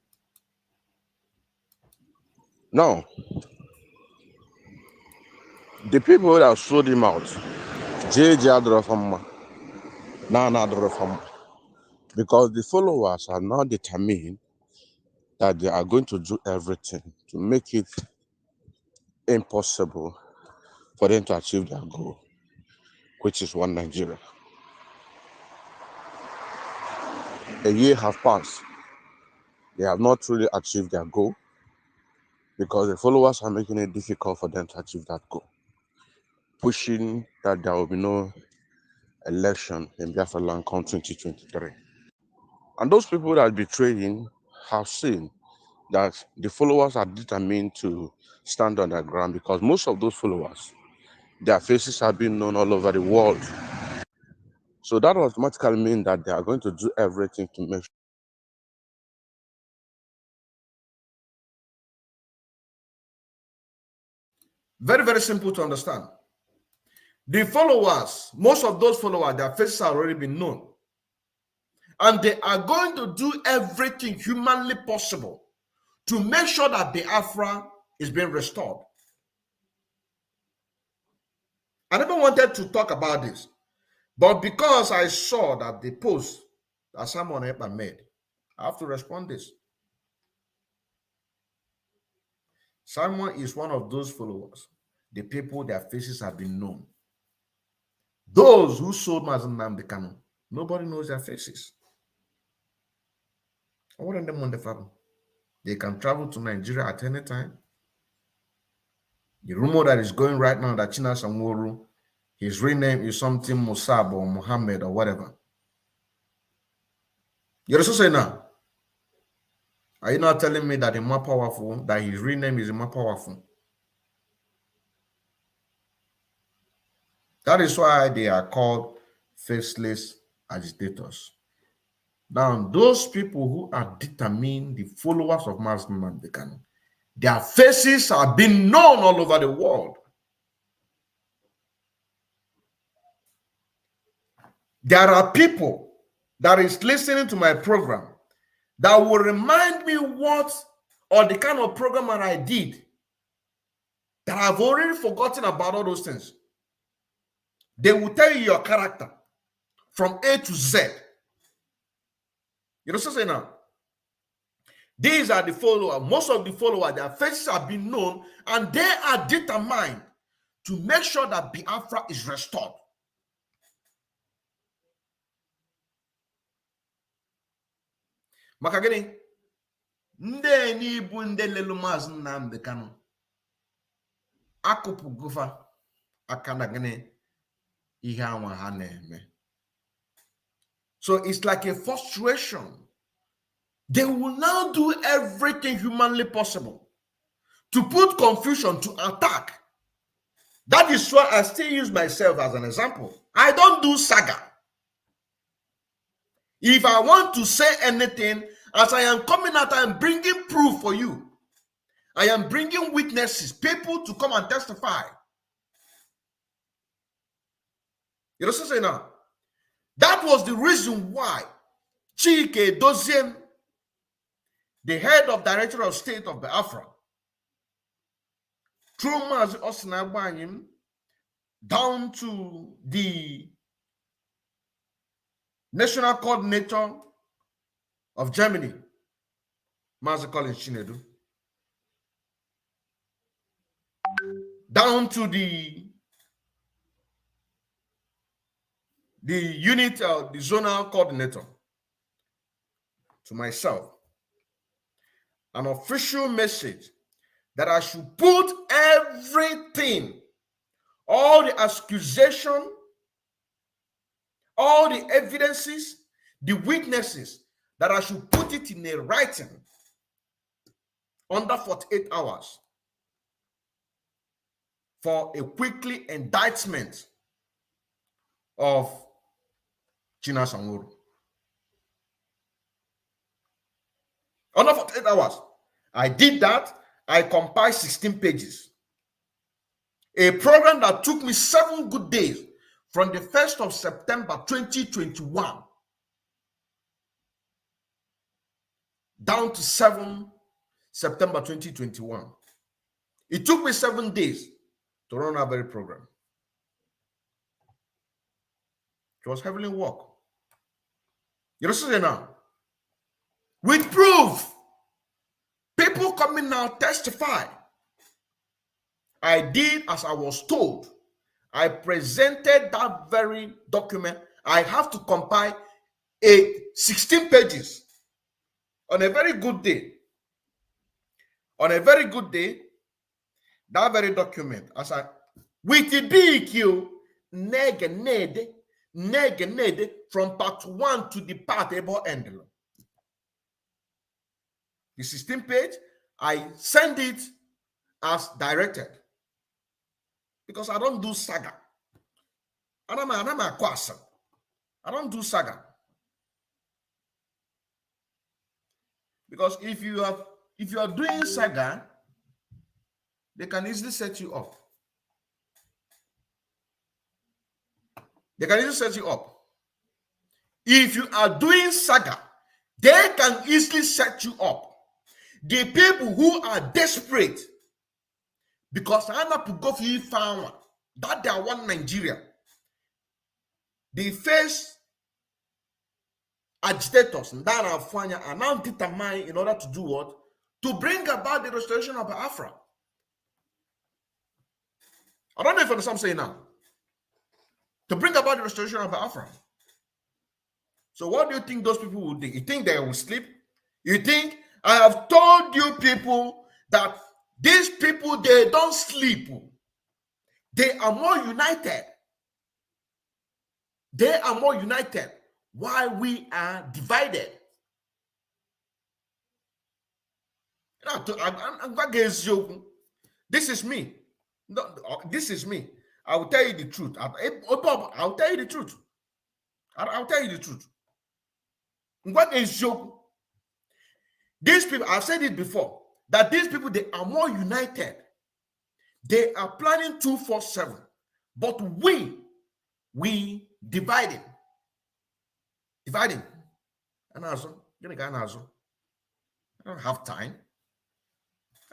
Now, the people that sold him out, because the followers are now determined that they are going to do everything to make it impossible for them to achieve their goal, which is one Nigeria. A year has passed. They have not truly achieved their goal because the followers are making it difficult for them to achieve that goal, pushing that there will be no election in Biafra land come 2023. And those people that are betraying have seen that the followers are determined to stand on their ground because most of those followers, their faces have been known all over the world. So that automatically means that they are going to do everything to make sure. Very, very simple to understand. The followers, most of those followers, their faces have already been known. And they are going to do everything humanly possible to make sure that Biafra is being restored. I never wanted to talk about this, but because I saw that the post that Simon Ekpa made, I have to respond this. Simon is one of those followers, the people their faces have been known. Those who sold Mazen Namdekano, nobody knows their faces. What are them on the farm? They can travel to Nigeria at any time. The rumor that is going right now that China Samworu, his real name is something Musab or Muhammad or whatever. You're also saying now, are you not telling me that he's more powerful, that his real name is more powerful? That is why they are called faceless agitators. Now, those people who are determined, the followers of Mazen Nnamdi Kanu, their faces are being known all over the world. There are people that is listening to my program that will remind me what or the kind of program that I did that I've already forgotten about all those things. They will tell you your character from A to Z. You know what I'm saying now? These are the followers. Most of the followers, their faces have been known, and they are determined to make sure that Biafra is restored. Maka gịnị? Ndị n'ibu ndị lelu Maazị Nnamdi Kanu akụpụgofa aka na gịnị ihe anwa ha na-eme. So it's like a frustration. They will now do everything humanly possible to put confusion, to attack. That is why I still use myself as an example. I don't do saga. If I want to say anything, as I am coming out, I am bringing proof for you. I am bringing witnesses, people to come and testify. You know what I'm saying now? That was the reason why Chike Doziem, the head of Director of State of Biafra, through Mazi Osinagbanyim, down to the National Coordinator of Germany, Mazi Collins Chinedu, down to the unit, the zonal coordinator, to myself, an official message that I should put everything, all the accusation, all the evidences, the witnesses, that I should put it in a writing under 48 hours for a quickly indictment of China Sanworu. Under 48 hours. I did that. I compiled 16 pages. A program that took me 7 good days from the 1st of September 2021 down to 7 September 2021. It took me 7 days to run our very program. It was heavily work. You know now? With proof. People coming now testify. I did as I was told. I presented that very document. I have to compile 16 pages on a very good day. On a very good day, that very document, as I with the BQ, neg from part 1 to the part about end. The 16 page, I send it as directed. Because I don't do saga. I'm a kwasa. I don't do saga. Because if you are doing saga, they can easily set you up. They can easily set you up. If you are doing saga, they can easily set you up. The people who are desperate because I'm not to go for you found that they are one Nigeria. They face agitators and that are now determined in order to do what? To bring about the restoration of Biafra. I don't know if you understand what I'm saying now. To bring about the restoration of Biafra. So what do you think those people will do? You think they will sleep? You think I have told you people that these people, they don't sleep. They are more united. They are more united while we are divided. This is me. No, this is me. I will tell you the truth. Ipob, I'll tell you the truth. I'll tell you the truth. What is joke? These people, I've said it before, that these people, they are more united. They are planning 247. But we dividing. And also, I don't have time.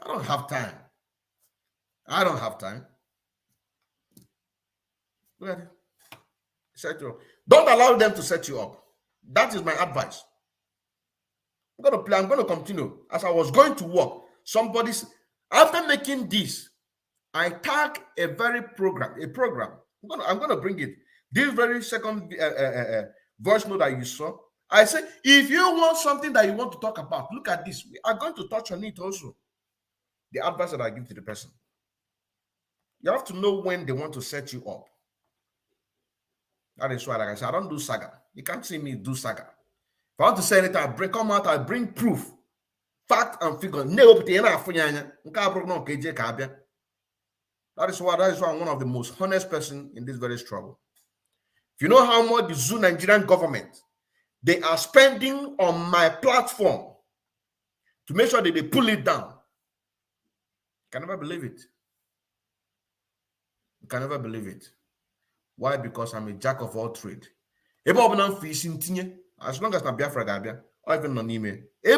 I don't have time. Look at it. Set you up. Don't allow them to set you up. That is my advice. I'm going to continue. As I was going to work, after making this, I tag a program. I'm going to bring it. This very second voice note that you saw, I said, if you want something that you want to talk about, look at this. We are going to touch on it also. The advice that I give to the person. You have to know when they want to set you up. That is why, like I said, I don't do saga. You can't see me do saga. If I want to say anything, I bring proof, fact and figure. That is why I'm one of the most honest person in this very struggle. If you know how much the Zoo Nigerian government, they are spending on my platform to make sure that they pull it down, you can never believe it. You can never believe it. Why? Because I'm a jack of all trade. As long as na Biafra Gabia, or even on email. As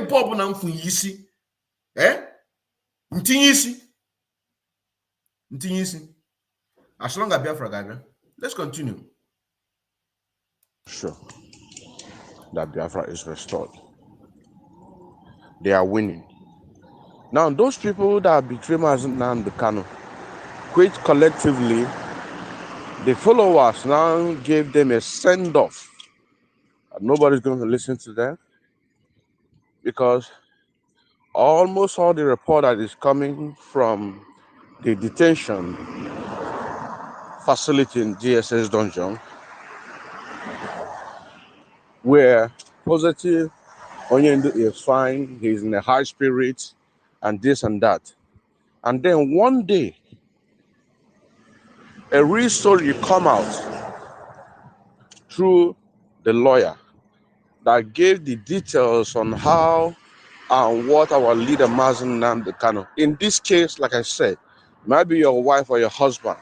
long as Biafra Gabia. Let's continue. Sure. That Biafra is restored. They are winning. Now, those people that betray Nnamdi Kanu quit collectively. The followers now gave them a send-off. Nobody's going to listen to them because almost all the report that is coming from the detention facility in DSS Dungeon where positive Onyendu is fine, he's in a high spirit, and this and that. And then one day, a real story come out through the lawyer that gave the details on how and what our leader Mazen Nnamdi Kanu. In this case, like I said, maybe your wife or your husband.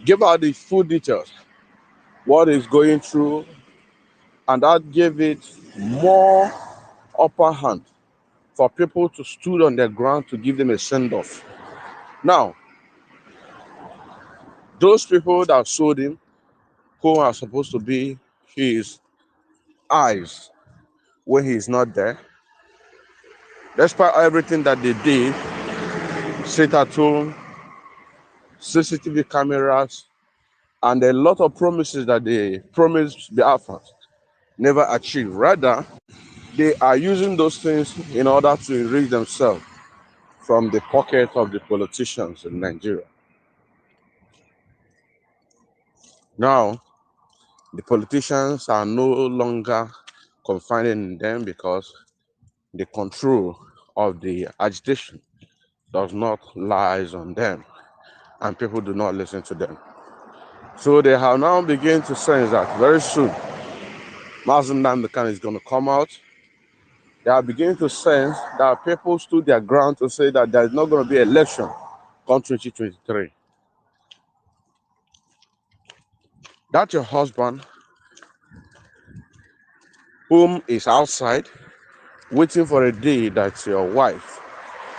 Give out the full details, what is going through, and that gave it more upper hand for people to stood on their ground to give them a send-off. Now, those people that sold him, who are supposed to be his eyes when he's not there, despite everything that they did, sit at home, CCTV cameras, and a lot of promises that they promised the Biafrans never achieved. Rather, they are using those things in order to enrich themselves from the pocket of the politicians in Nigeria. Now, the politicians are no longer confiding in them because the control of the agitation does not lie on them, and people do not listen to them. So they have now begun to sense that very soon, Mazen Nnamdi Kanu is going to come out. They are beginning to sense that people stood their ground to say that there is not going to be an election come 2023. That your husband, whom is outside, waiting for a day that your wife,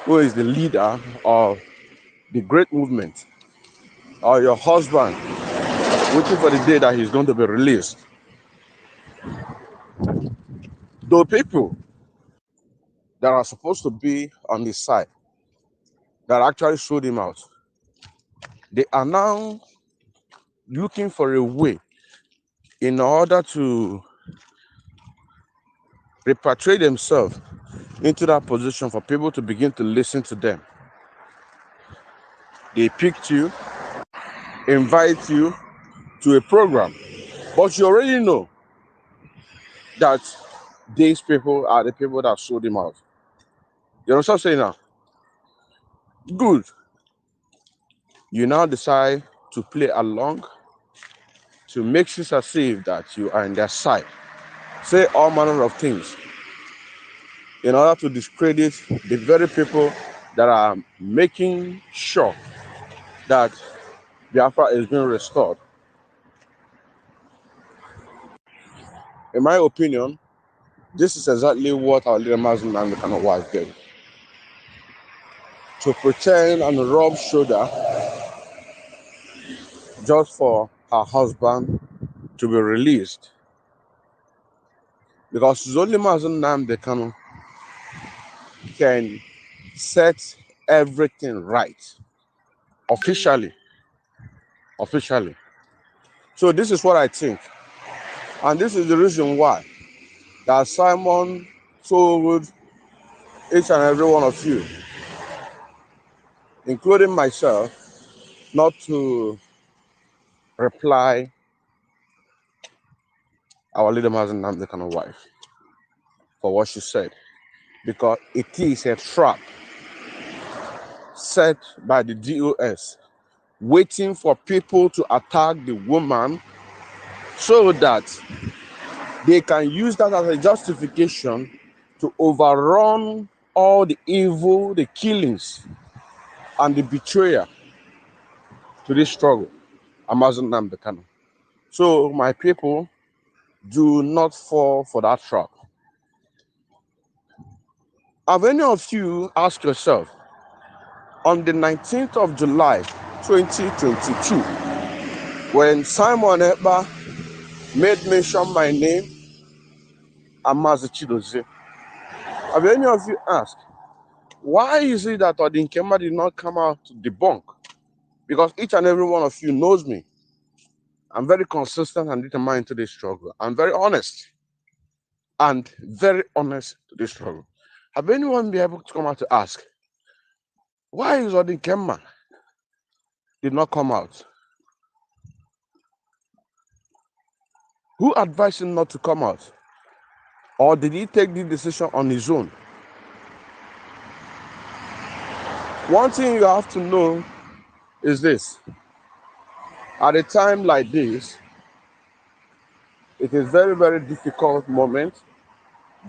who is the leader of the great movement, or your husband, waiting for the day that he's going to be released. Those people that are supposed to be on his side, that actually showed him out, they are now looking for a way in order to repatriate themselves into that position for people to begin to listen to them. They picked you, invite you to a program, but you already know that these people are the people that sold him out. You know what I'm saying now? Good. You now decide to play along, to make it as if that you are on their side, say all manner of things in order to discredit the very people that are making sure that Biafra is being restored. In my opinion, this is exactly what our leader Mazen and the kind of wife did. To pretend and rub shoulder just for her husband to be released. Because it's only Mazen Namde can set everything right officially. So this is what I think. And this is the reason why that Simon told each and every one of you, including myself, not to reply our leader Mazen Namde kind of wife for what she said. Because it is a trap set by the DOS, waiting for people to attack the woman so that they can use that as a justification to overrun all the evil, the killings, and the betrayal to this struggle. Amazon Nambekano. So, my people, do not fall for that trap. Have any of you asked yourself, on the 19th of July, 2022, when Simon Ekpa made mention my name, Amazi Chidozie, have any of you asked, why is it that Odinkema did not come out to debunk? Because each and every one of you knows me. I'm very consistent and determined to this struggle. I'm very honest to this struggle. Have anyone been able to come out to ask, why is Odinkema did not come out? Who advised him not to come out? Or did he take the decision on his own? One thing you have to know is this. At a time like this, it is very, very difficult moment.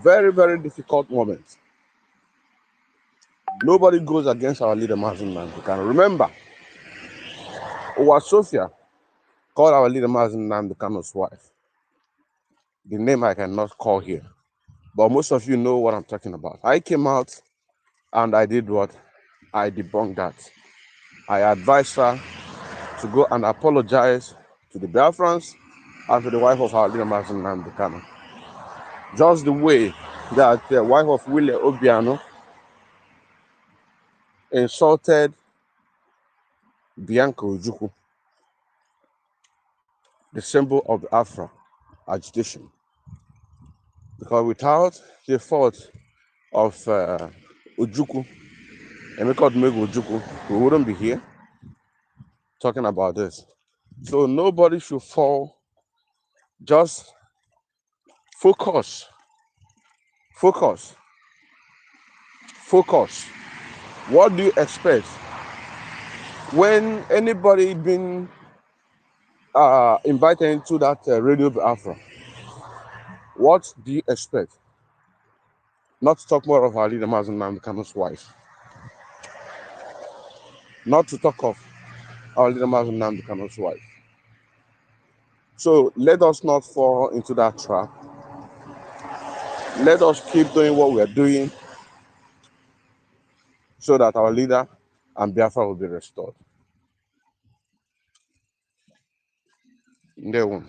Very, very difficult moment. Nobody goes against our leader, Mazen Namdekan. Remember, Owa Sophia called our leader, Mazen Namdekan's wife. The name I cannot call here. But most of you know what I'm talking about. I came out and I did what? I debunked that. I advised her to go and apologize to the Biafrans and to the wife of our leader, Mazen Namdekan. Just the way that the wife of Willie Obiano insulted Bianca Ojukwu, the symbol of the Afro agitation. Because without the fault of Ojukwu, Emeka Odumegwu Ojukwu, we wouldn't be here talking about this. So nobody should fall. Just focus. Focus. Focus. What do you expect when anybody been invited into that Radio Biafra? What do you expect? Not to talk more of our leader Mazen Namdekan's wife. Not to talk of our leader Mazen Namdekan's wife. So let us not fall into that trap. Let us keep doing what we are doing so that our leader and Biafra will be restored. Ndewo.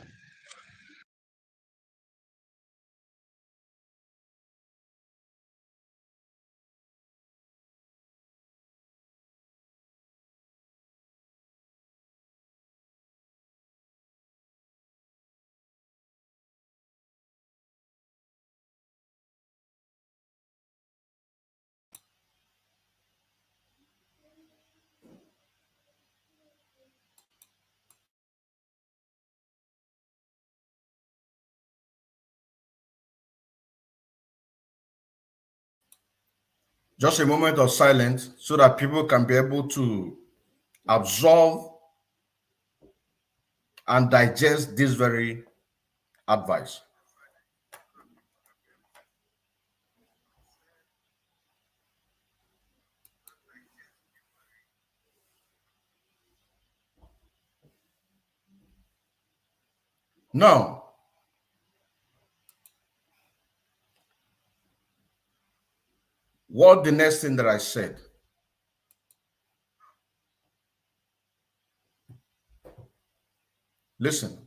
Just a moment of silence so that people can be able to absorb and digest this very advice. Now, what the next thing that I said? Listen.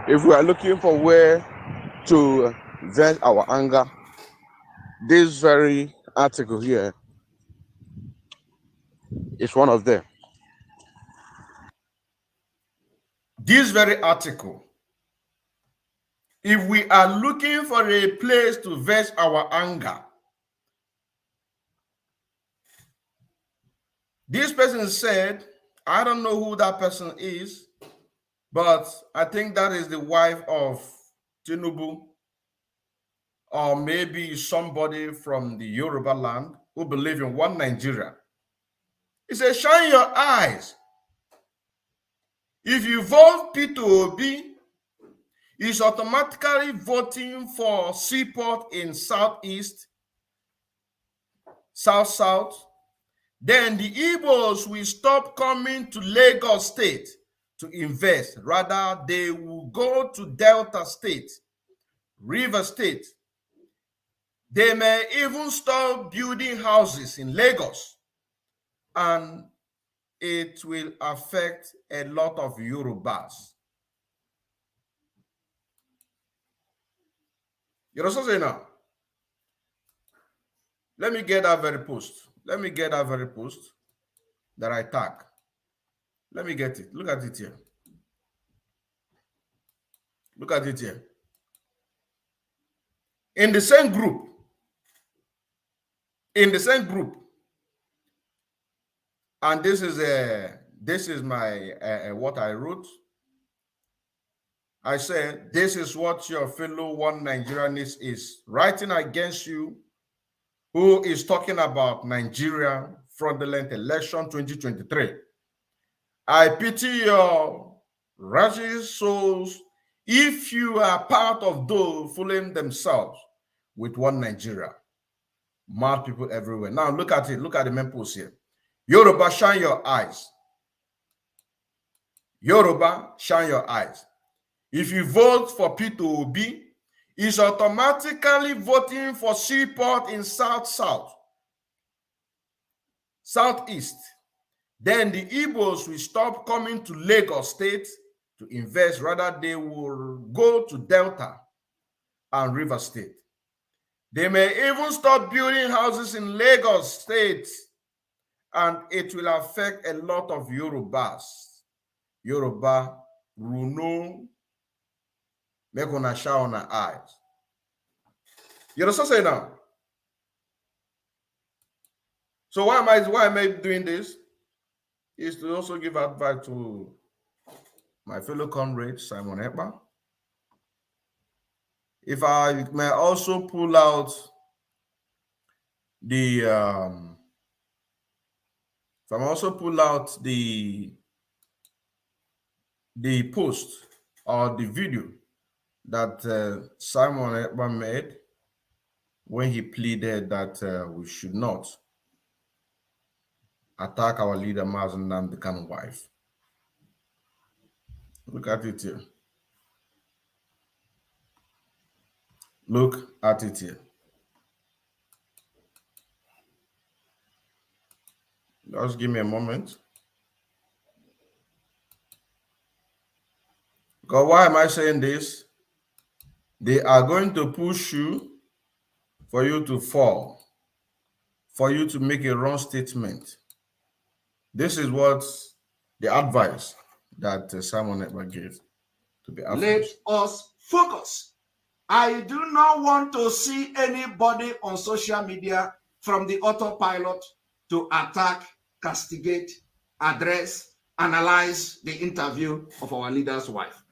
If we are looking for where to vent our anger, this very article here is one of them. This very article, if we are looking for a place to vent our anger, this person said, I don't know who that person is, but I think that is the wife of Tinubu, or maybe somebody from the Yoruba land who believe in one Nigeria. He said, shine your eyes. If you vote P2OB, is automatically voting for Seaport in Southeast, South, then the Igbos will stop coming to Lagos State to invest. Rather, they will go to Delta State, River State. They may even start building houses in Lagos, and it will affect a lot of Yorubas. You know what I'm saying now? Let me get that very post. Let me get that very post that I tag. Let me get it. Look at it here. Look at it here. In the same group, and this is my what I wrote. I said, this is what your fellow one Nigerianist is writing against you, who is talking about Nigeria fraudulent election 2023. I pity your wretched souls if you are part of those fooling themselves with one Nigeria. Mad people everywhere. Now look at it. Look at the main post here. Yoruba, shine your eyes. Yoruba, shine your eyes. If you vote for P2OB, it's automatically voting for Seaport in Southeast. Then the Igbos will stop coming to Lagos State to invest. Rather, they will go to Delta and River State. They may even start building houses in Lagos State, and it will affect a lot of Yorubas. Yoruba, Runo, make una shine on our eyes. You know what I'm saying now? So why am I doing this? Is to also give advice to my fellow comrade Simon Ekpa. If I may also pull out the post or the video that Simon Ekpa made when he pleaded that we should not attack our leader Mazen Nnamdi Kanu's wife. Look at it here. Look at it here. Just give me a moment. Because why am I saying this? They are going to push you for you to fall, for you to make a wrong statement. This is what the advice that Simon Ekpa gave to the Africans. Let us focus. I do not want to see anybody on social media from the Autopilot to attack, castigate, address, analyze the interview of our leader's wife.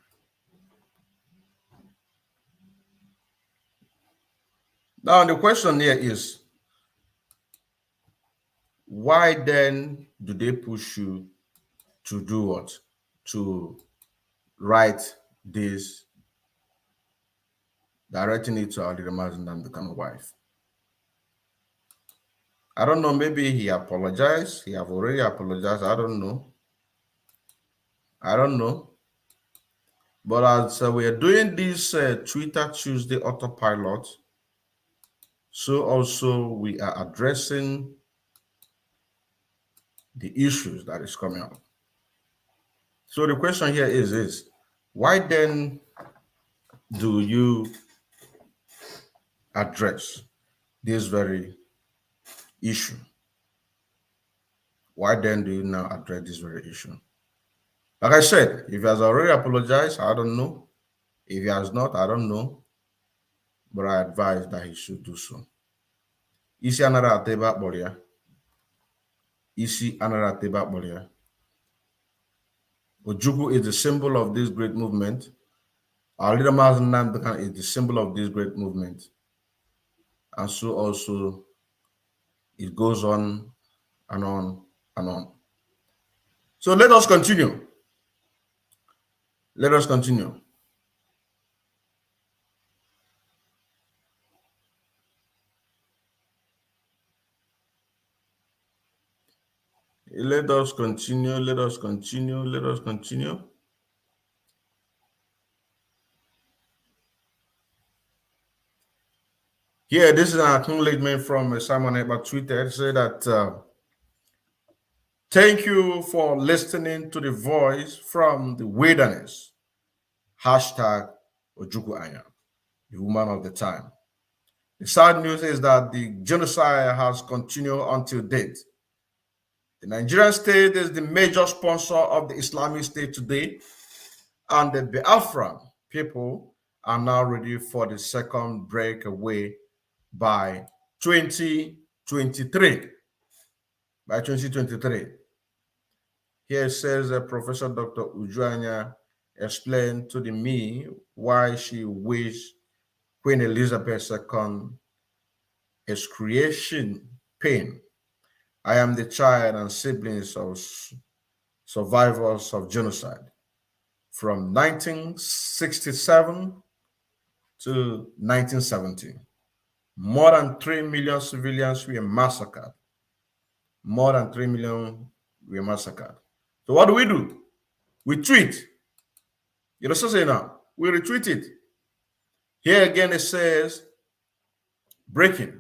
Now, the question here is, why then do they push you to do what? to write this, directing it to Ali Ramazan and the kind of wife. I don't know, maybe he apologized. He have already apologized. I don't know. I don't know. But as we are doing this Twitter Tuesday Autopilot, so also we are addressing the issues that is coming up. So the question here is why then do you address this very issue? Why then do you now address this very issue? Like I said, if he has already apologized, I don't know. If he has not, I don't know. But I advise that he should do so. Isi anara ateba bolia. Isi anara ateba bolia. Ojukwu is the symbol of this great movement. Our leader Mazen Namdekan is the symbol of this great movement. And so also it goes on and on and on. So let us continue. Let us continue. Let us continue. Let us continue. Let us continue. Here, this is an acknowledgement from Simon Eber Twitter. It said that thank you for listening to the voice from the wilderness. Hashtag Ojukwu Anya, the woman of the time. The sad news is that the genocide has continued until date. The Nigerian state is the major sponsor of the Islamic State today, and the Biafran people are now ready for the second breakaway by 2023. By 2023. Here it says Professor Dr. Ujuanya explained to me why she wished Queen Elizabeth II excruciating pain. I am the child and siblings of survivors of genocide from 1967 to 1970. More than 3 million civilians were massacred. More than 3 million were massacred. So what do? We tweet. You know what I'm saying now? We retweet it. Here again it says, breaking.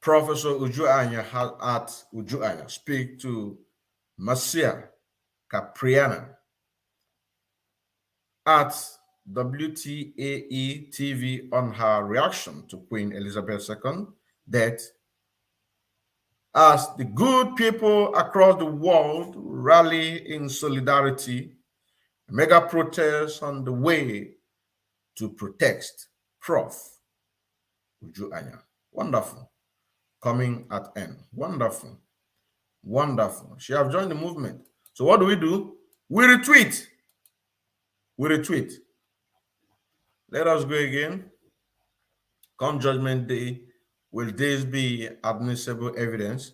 Professor Ujuanya at Ujuanya speak to Marcia Capriana at WTAE TV on her reaction to Queen Elizabeth II death, as the good people across the world rally in solidarity, a mega protest on the way to protest Prof. Ujuanya. Wonderful. Coming at end. Wonderful. Wonderful. She have joined the movement. So what do? We retweet. We retweet. Let us go again. Come Judgment Day, will this be admissible evidence?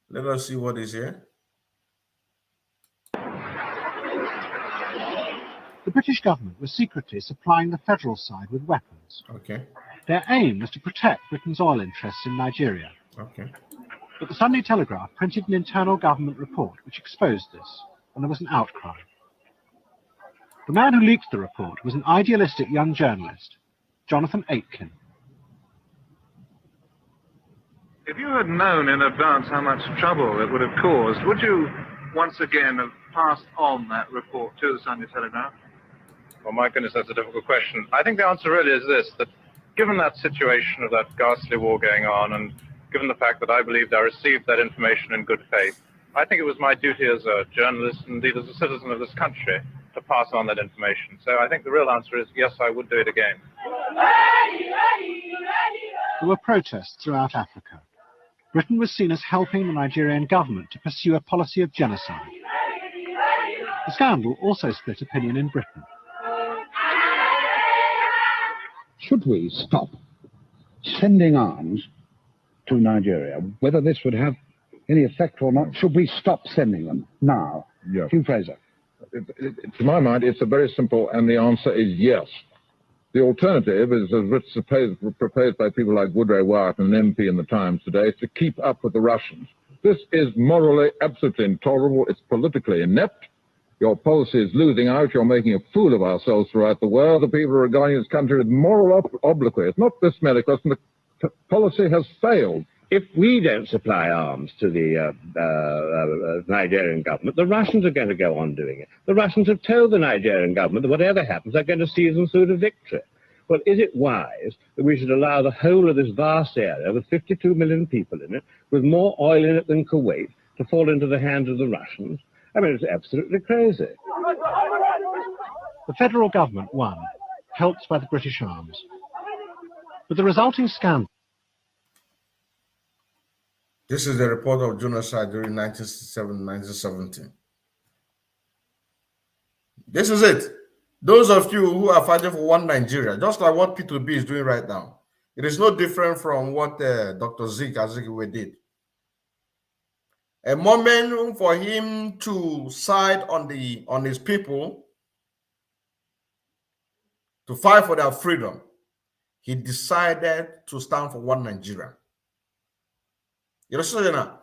Let us see what is here. The British government was secretly supplying the federal side with weapons. Okay. Their aim was to protect Britain's oil interests in Nigeria. Okay. But the Sunday Telegraph printed an internal government report which exposed this, and there was an outcry. The man who leaked the report was an idealistic young journalist, Jonathan Aitken. If you had known in advance how much trouble it would have caused, would you once again have passed on that report to the Sunday Telegraph? Well, my goodness, that's a difficult question. I think the answer really is this, that given that situation of that ghastly war going on, and given the fact that I believed I received that information in good faith, I think it was my duty as a journalist, and indeed as a citizen of this country, to pass on that information. So I think the real answer is yes, I would do it again. There were protests throughout Africa. Britain was seen as helping the Nigerian government to pursue a policy of genocide. The scandal also split opinion in Britain. Should we stop sending arms to Nigeria? Whether this would have any effect or not? Should we stop sending them now? Yes. Hugh Fraser. To my mind, it's a very simple, and the answer is yes. The alternative is, as proposed by people like Woodrow Wyatt, an MP in the Times today, is to keep up with the Russians. This is morally absolutely intolerable. It's politically inept. Your policy is losing out. You're making a fool of ourselves throughout the world. The people are regarding this country with moral obloquy. It's not this medical, the policy has failed. If we don't supply arms to the Nigerian government, the Russians are going to go on doing it. The Russians have told the Nigerian government that whatever happens, they're going to see them through to victory. Well, is it wise that we should allow the whole of this vast area with 52 million people in it, with more oil in it than Kuwait, to fall into the hands of the Russians? I mean, it's absolutely crazy. The federal government won, helped by the British arms. But the resulting scandal. This is the report of genocide during 1967-1917. This is it. Those of you who are fighting for one Nigeria, just like what P2B is doing right now, it is no different from what Dr. Zik Azikiwe did. A moment for him to side on his people, to fight for their freedom, he decided to stand for one Nigeria. You know,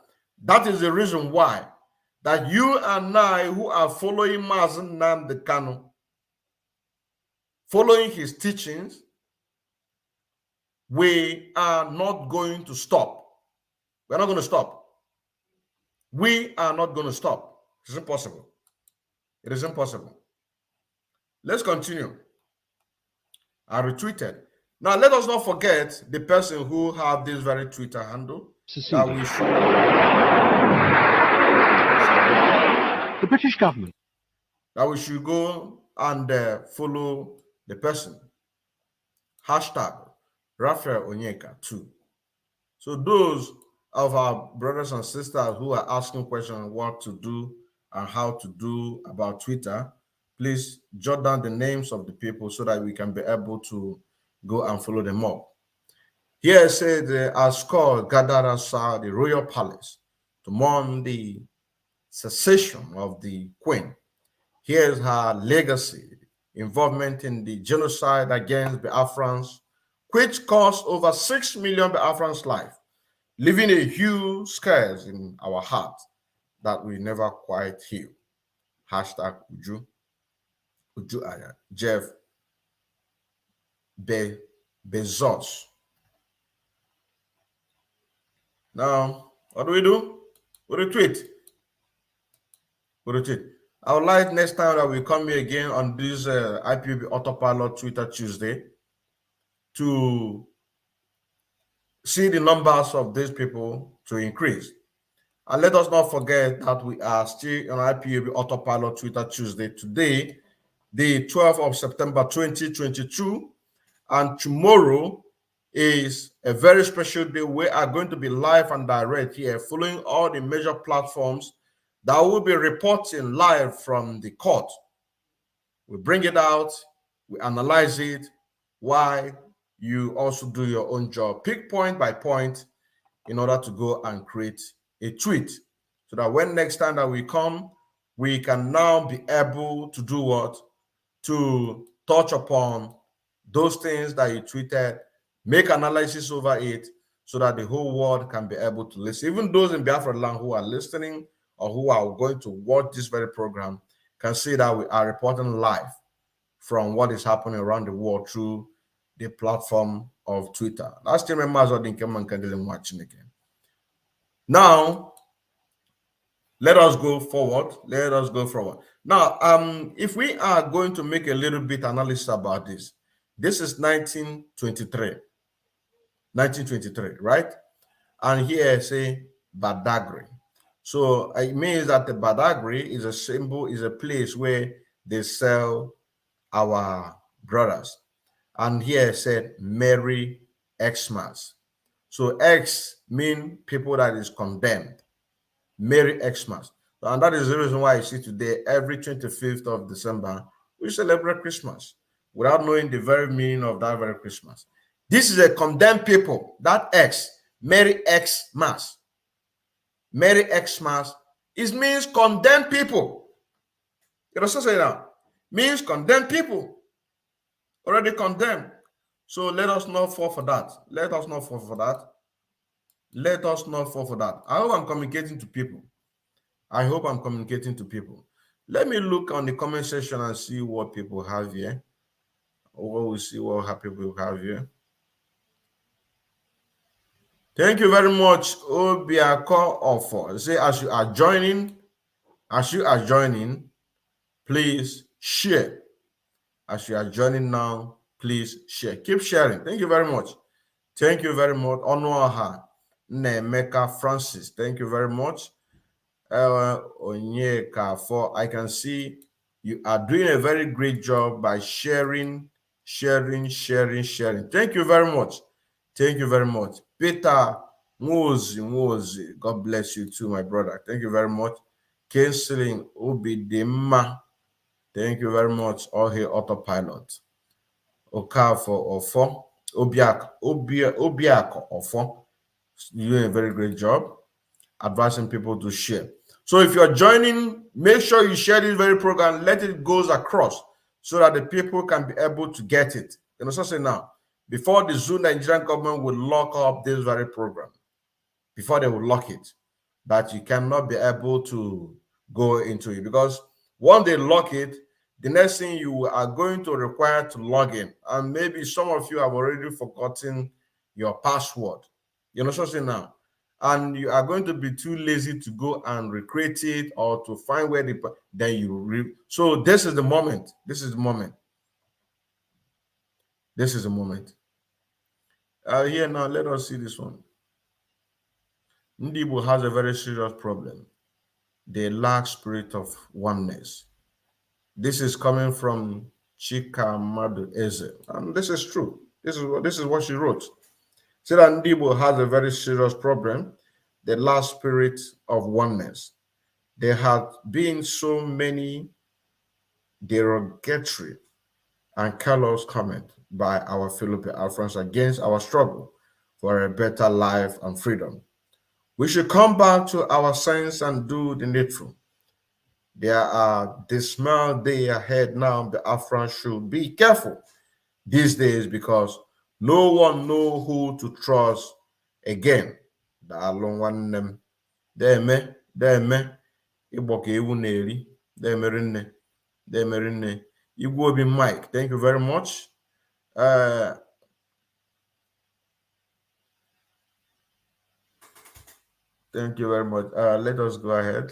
that is the reason why that you and I, who are following Mazen Nnamdi Kanu, following his teachings, we are not going to stop. We're not going to stop. We are not going to stop. It's impossible. It is impossible. Let's continue. I retweeted. Now, let us not forget the person who have this very Twitter handle. That we should. The British government. That we should go and follow the person. Hashtag Raphael Onyeka too. So those of our brothers and sisters who are asking questions what to do and how to do about Twitter, please jot down the names of the people so that we can be able to go and follow them up. Here it said, as called gathered outside the royal palace to mourn the cessation of the queen. Here's her legacy, involvement in the genocide against Biafrans, which cost over 6 million Biafrans' life, leaving a huge scars in our heart that we never quite heal. Hashtag Uju Aya, Jeff Bezos. Now, what do? We retweet. I would like next time that we come here again on this IPOB Autopilot Twitter Tuesday to see the numbers of these people to increase. And let us not forget that we are still on IPOB Autopilot Twitter Tuesday today, the 12th of September 2022, and tomorrow is a very special day. We are going to be live and direct here, following all the major platforms that will be reporting live from the court. We bring it out, we analyze it, why you also do your own job, pick point by point in order to go and create a tweet, so that when next time that we come, we can now be able to do what? To touch upon those things that you tweeted, make analysis over it, so that the whole world can be able to listen. Even those in Biafra land who are listening or who are going to watch this very program can see that we are reporting live from what is happening around the world through the platform of Twitter. Last time, watching again. Now, let us go forward. Now, if we are going to make a little bit analysis about this, this is 1923, right? And here say Badagry. So it means that the Badagry is a symbol, is a place where they sell our brothers. And here it said Merry Xmas. So X mean people that is condemned. Merry Xmas. And that is the reason why you see today, every 25th of December, we celebrate Christmas without knowing the very meaning of that very Christmas. This is a condemned people. That X, Merry Xmas. Merry Xmas, it means condemn people. You understand say that? Means condemn people. Already condemned. So let us not fall for that. Let us not fall for that. Let us not fall for that. I hope I'm communicating to people. I hope I'm communicating to people. Let me look on the comment section and see what people have here. Or we'll see what people have here. Thank you very much, Obiako Ofo. Say as you are joining, please share. As you are joining now, please share. Keep sharing. Thank you very much. Thank you very much. Onoha Nemeka Francis. Thank you very much. Onyeka, for I can see you are doing a very great job by sharing. Thank you very much. Thank you very much. Peter Nwozi, God bless you too, my brother. Thank you very much. Canceling Obidema. Thank you very much. All here Autopilot. Okafo Ofo. Obiako Ofo. You're doing a very great job advising people to share. So if you're joining, make sure you share this very program, let it goes across so that the people can be able to get it. You know, so say now, before the Zoo Nigerian government will lock up this very program, before they will lock it, that you cannot be able to go into it, because once they lock it, the next thing you are going to require to log in, and maybe some of you have already forgotten your password. You know, so say now, and you are going to be too lazy to go and recreate it or to find where then you so this is the moment. This is the moment. This is the moment. Here now, let us see this one. Ndibo has a very serious problem. They lack spirit of oneness. This is coming from Chika Madu Eze, and this is true. This is what she wrote. Said that Ndibo has a very serious problem. The last spirit of oneness. There have been so many derogatory and callous comments by our fellow Biafrans against our struggle for a better life and freedom. We should come back to our sense and do the needful. There are dismal days ahead now. The Biafrans should be careful these days because no one knows who to trust again. The along one them. Igbo ka ewu na-eri. Demerinne. Igbo Obi Mike, thank you very much. Thank you very much. Let us go ahead.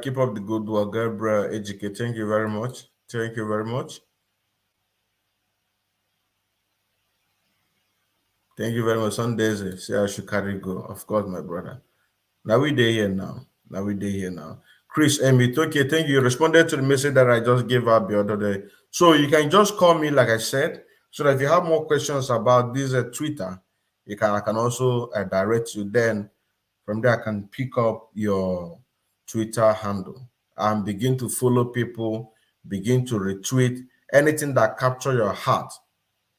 Keep up the good work, Gabriel Ejike. Thank you very much. Thank you very much. Thank you very much. Sundays, say I should carry go. Of course, my brother. Now we day here now. Chris Emmett, okay, thank you. You responded to the message that I just gave out the other day. So you can just call me, like I said, so that if you have more questions about this Twitter, I can also direct you. Then from there, I can pick up your Twitter handle and begin to follow people, begin to retweet anything that capture your heart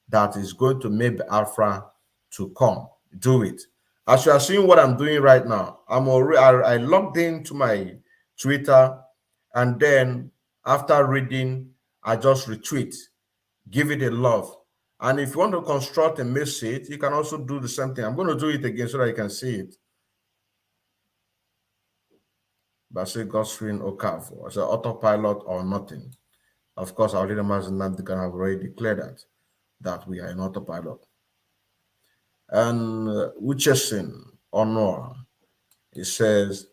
that is going to make Biafra to come. Do it. As you are seeing what I'm doing right now, I logged into my Twitter, and then after reading, I just retweet, give it a love. And if you want to construct a message, you can also do the same thing. I'm going to do it again so that you can see it. Basi Goswin Okafor, as an autopilot or nothing. Of course, our leader Mazinam can have already declared that we are an autopilot. And Uchesin Honor, he says,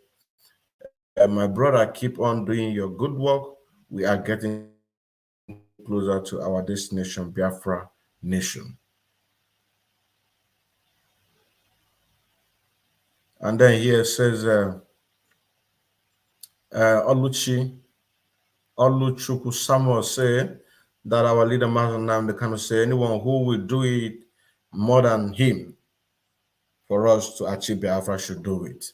my brother, keep on doing your good work. We are getting closer to our destination, Biafra nation. And then here says, Oluchuku Samuel say that our leader Mazanam, they kind of say anyone who will do it more than him for us to achieve Biafra should do it.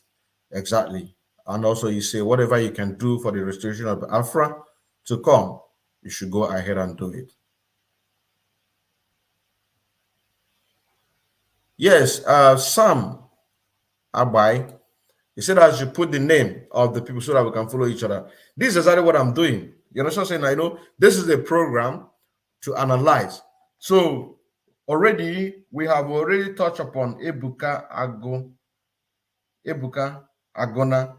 Exactly. And also you say whatever you can do for the restoration of Biafra to come, you should go ahead and do it. Yes, Sam Abai. He said I should put the name of the people so that we can follow each other. This is exactly what I'm doing. You know what I'm saying? I know this is a program to analyze. So already we have already touched upon Ebuka Agona,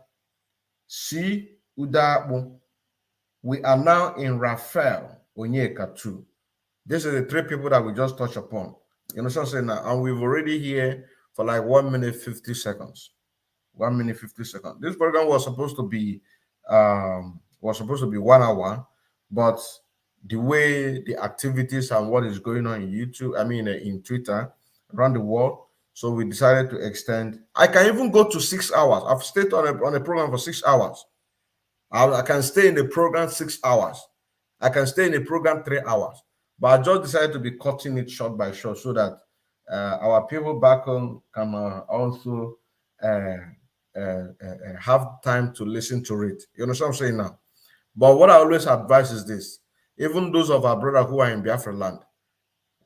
C Udabu. We are now in Raphael Onyeka too. These are the three people that we just touched upon. You know what I'm saying? And we've already here for like 1 minute 50 seconds. 1 minute 50 seconds. This program was supposed to be 1 hour, but the way the activities and what is going on in YouTube, in Twitter around the world, so we decided to extend. I can even go to 6 hours. I've stayed on a program for 6 hours. I can stay in the program 6 hours. I can stay in the program 3 hours. But I just decided to be cutting it short by short so that our people back home can also have time to listen to it. You understand what I'm saying now? But what I always advise is this: even those of our brother who are in Biafra land,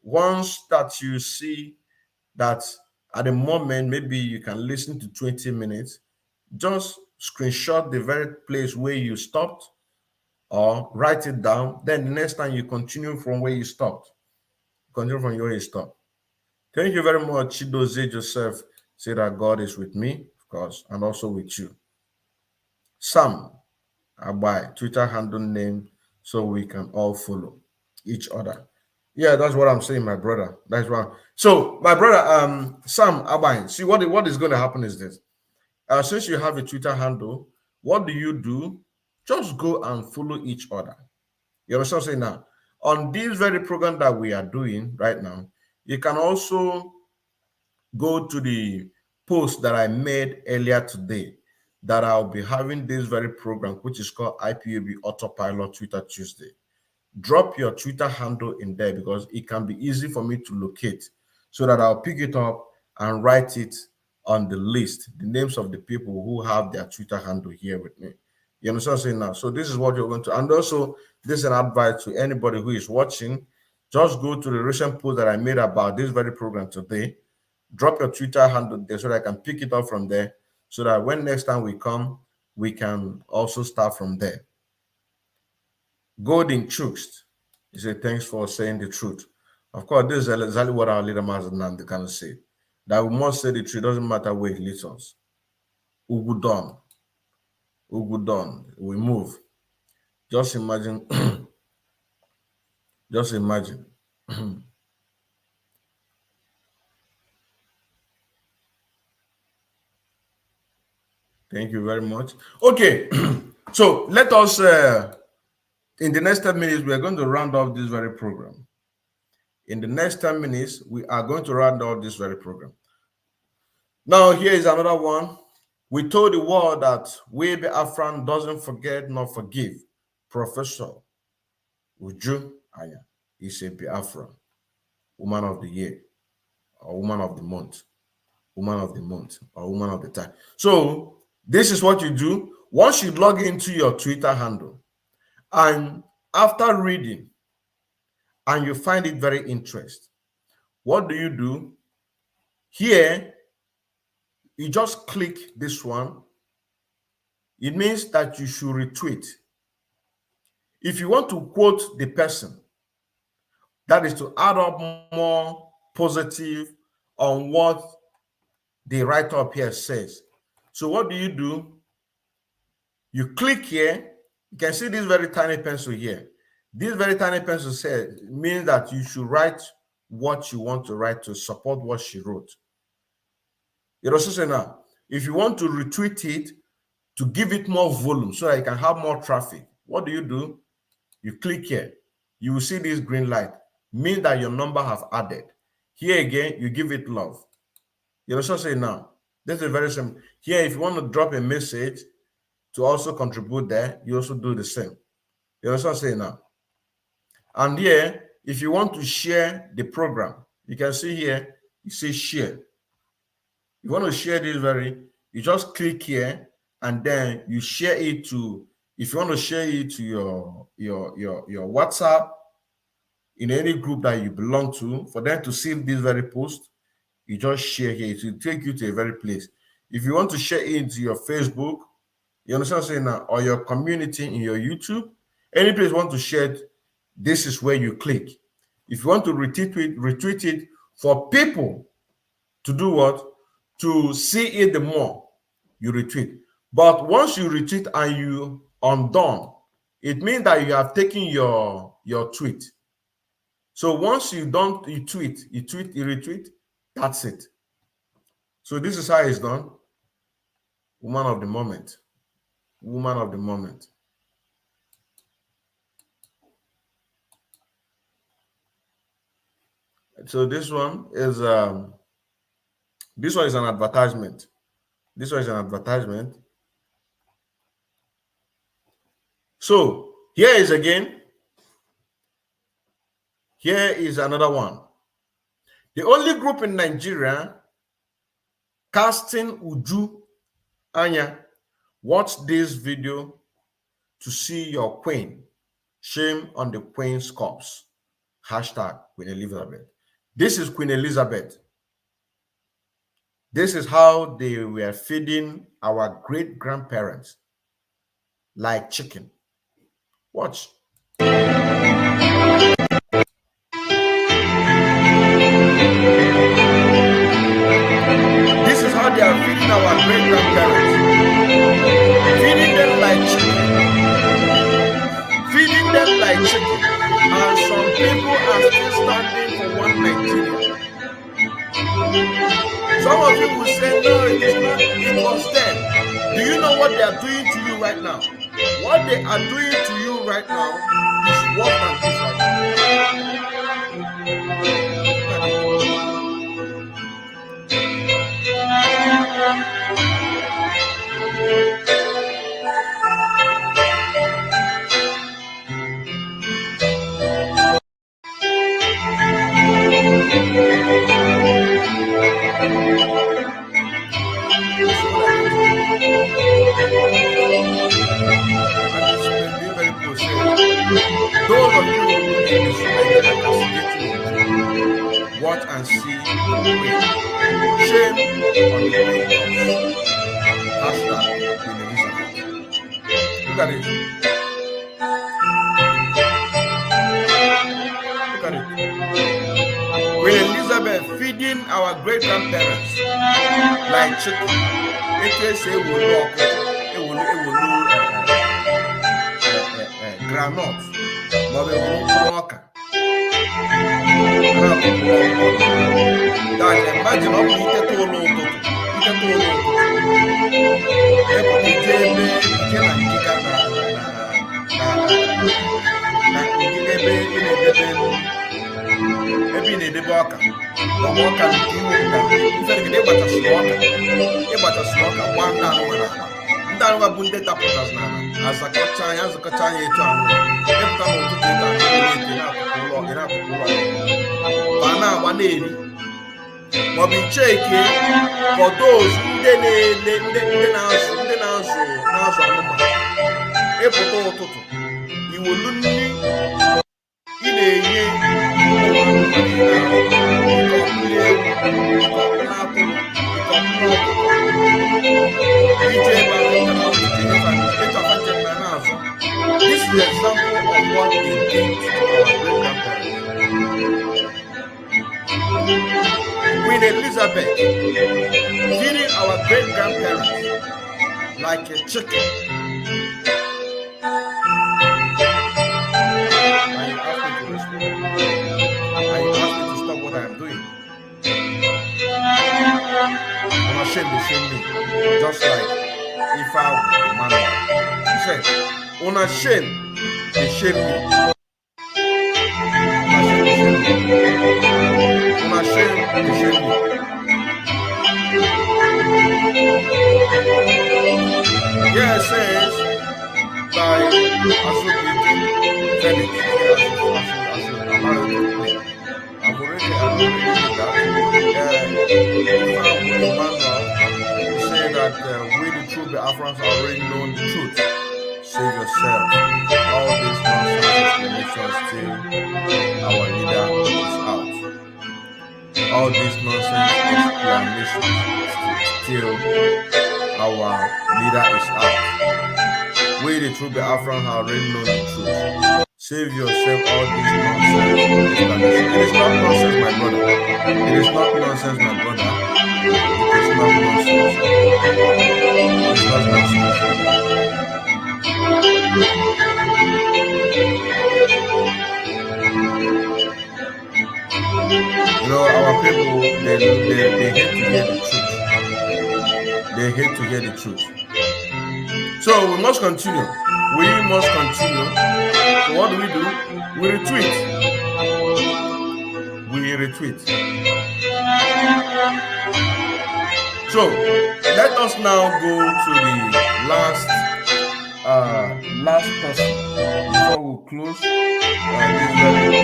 once that you see that at the moment maybe you can listen to 20 minutes, just screenshot the very place where you stopped or write it down. Then the next time you continue from where you stopped. Continue from where you stopped. Thank you very much, Chidoze Joseph. Say that God is with me, of course, and also with you. Sam Abai, Twitter handle name, so we can all follow each other. Yeah, that's what I'm saying, my brother. That's right. So, my brother, Sam Abai, see what is going to happen is this. Since you have a Twitter handle, what do? Just go and follow each other. You understand what I'm saying now? On this very program that we are doing right now, you can also go to the post that I made earlier today that I'll be having this very program, which is called IPOB Autopilot Twitter Tuesday. Drop your Twitter handle in there because it can be easy for me to locate so that I'll pick it up and write it on the list, the names of the people who have their Twitter handle here with me. You understand what I'm saying now? So this is what you're going to, and also this is an advice to anybody who is watching. Just go to the recent post that I made about this very program today. Drop your Twitter handle there so that I can pick it up from there so that when next time we come, we can also start from there. Golden Chooks, he said, thanks for saying the truth. Of course, this is exactly what our leader Mazen can say. That we must say the truth, doesn't matter where it leads us. Ugudon, we move. Just imagine, just imagine. Thank you very much. Okay, so let us, in the next 10 minutes, we are going to round off this very program. In the next 10 minutes, we are going to round off this very program. Now, here is another one. We told the world that Webe Afran doesn't forget nor forgive. Professor Uju Aya is a Biafra, woman of the year, or woman of the month, or woman of the time. So, this is what you do. Once you log into your Twitter handle, and after reading, and you find it very interesting, what do? Here, you just click this one. It means that you should retweet. If you want to quote the person, that is to add up more positive on what the write-up here says. So what do? You click here. You can see this very tiny pencil here. This very tiny pencil says means that you should write what you want to write to support what she wrote. You also say now, if you want to retweet it to give it more volume so that you can have more traffic, what do? You click here. You will see this green light, means that your number have added. Here again, you give it love. You also say now, this is very simple. Here, if you want to drop a message to also contribute there, you also do the same. You also say now. And here, if you want to share the program, you can see here, you say share. You want to share this you just click here and then you share it to, if you want to share it to your WhatsApp, in any group that you belong to, for them to see this very post, you just share here. It will take you to a very place. If you want to share it into your Facebook, you understand what I'm saying now, or your community in your YouTube, any place you want to share it, this is where you click. If you want to retweet it for people to do what? To see it the more, you retweet. But once you retweet and you undone, it means that you have taken your tweet. So once you don't, you retweet, that's it. So this is how it's done. Woman of the moment. Woman of the moment. So this one is an advertisement. This one is an advertisement. So here is again. Here is another one. The only group in Nigeria casting Uju Anya. Watch this video to see your queen. Shame on the queen's corpse. Hashtag Queen Elizabeth. This is Queen Elizabeth. This is how they were feeding our great-grandparents like chicken. Watch. This is how they are feeding our great-grandparents. Feeding them like chicken. Feeding them like chicken. And some people are still standing for one Nigeria. Some of you will say, no, it is not. It was then. Do you know what they are doing to you right now? What they are doing to you right now is worse than this right now. Those of you in this Nigeria castigating watch and see the way. Shame on the way of hashtag Queen Elizabeth. Look at it. Look at it. Queen Elizabeth feeding our great grandparents like chicken. It say we will walk. It will granite. But we will walk. Imagine how we eat it all over. Maybe in the book, the walker, Ndawa bunde tapotas nana. As a kachanya, Bana waneri. Mobi cheke for those who nazo anuma. Epoto toto. You will learn this is the example of what they did to our great-grandparents. Queen Elizabeth feeding our great-grandparents like a chicken. And you ask me to respect. And you ask me to stop what I am doing. Una shame me. Just like if I were Emmanuel. He said, Una shame, they shame me. Una shame, they shame me. Yeah, it says by Azuki Felix. I've already did that. He said that we the true Biafrans already know the truth. Save yourself. All this nonsense explanation still our leader is out. All this nonsense explanation still our leader is out. We, the true Biafran, have already known the truth. Save yourself all this nonsense. It is not nonsense, my brother. It is not nonsense, my brother. It is not nonsense. It is not nonsense. You know, our people, they hate to hear the truth. They hate to hear the truth. So we must continue. We must continue. So what do? We retweet. We retweet. So let us now go to the last person before we close this very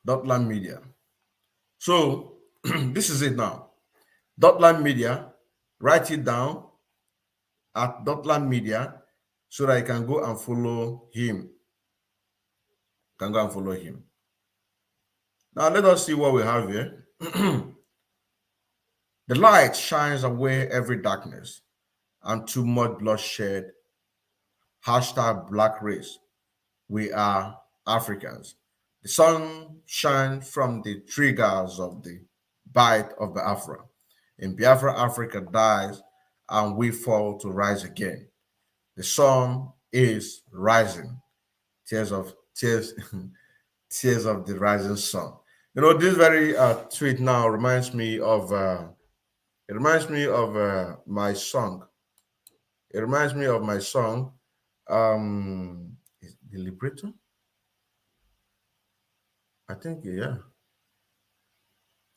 Dotland Media. So this is it now. Dotland Media, write it down at Dotland Media so that I can go and follow him. Now let us see what we have here. The light shines away every darkness and too much bloodshed. Hashtag Black Race. We are Africans. The sun shines from the triggers of the bite of Biafra. In Biafra, Africa dies and we fall to rise again. The sun is rising. Tears of the rising sun. You know, this very tweet now reminds me of my song. It reminds me of my song, is The Liberator? I think, yeah.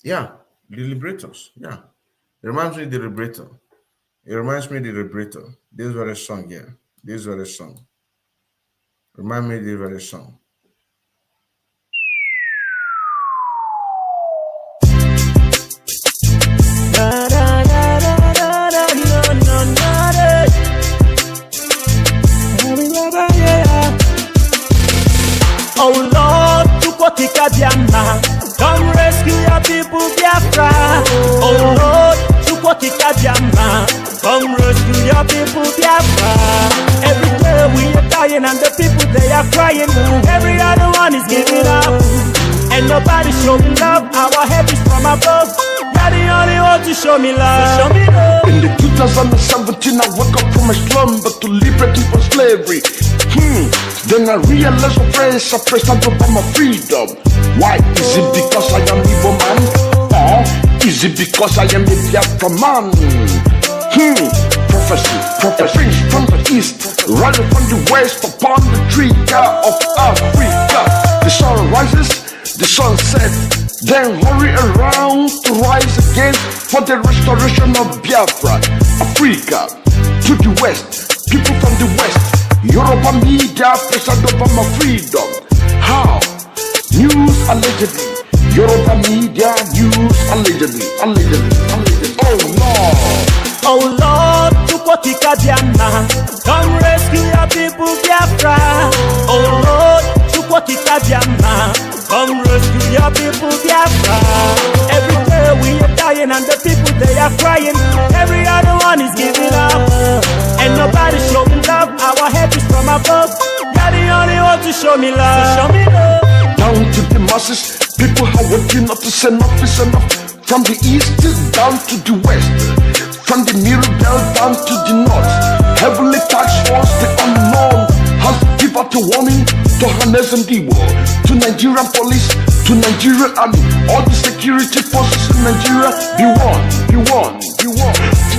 Yeah, The Liberators, yeah. It reminds me of The Liberator. It reminds me of The Liberator. This very song, yeah. This very song. Remind me of this very song. Oh Lord, Chukwokika Biama, come rescue your people, Biafra. Oh Lord, Chukwokika Biama, come rescue your people, Biafra. Every day we are dying and the people they are crying. Every other one is giving up, and nobody showing love. Our help is from above. You're the only one to show me love. Show me love. In the 2017, I woke up from my slumber to liberate me from slavery. Then I realized a phrase, I pressed out about my freedom. Why? Is it because I am Igbo man? Or is it because I am a Biafra man? Prophecy, a prince from the east, rally from the west upon the trigger of Africa. The sun rises, the sun sets, then hurry around to rise again for the restoration of Biafra. Africa, to the west, people from the west, Yoruba media pressured over my freedom. How? News allegedly. Yoruba media news allegedly. Oh Lord. Oh Lord, Chukwokika Biama, come rescue your people, Biafra. Oh Lord, Chukwokika Biama, come rescue your people, Biafra. Every day we are dying and the people they are crying. Every other one is giving up, and nobody showing love. Our help is from above. You're the only one to show me love. So show me love. Down to the masses, people are working up to say enough is enough. From the east down to the west, from the middle belt down to the north. Heavily taxed force, the unknown, has give out a warning to harness and the war, to Nigerian police, to Nigerian army, all the security forces in Nigeria. You won.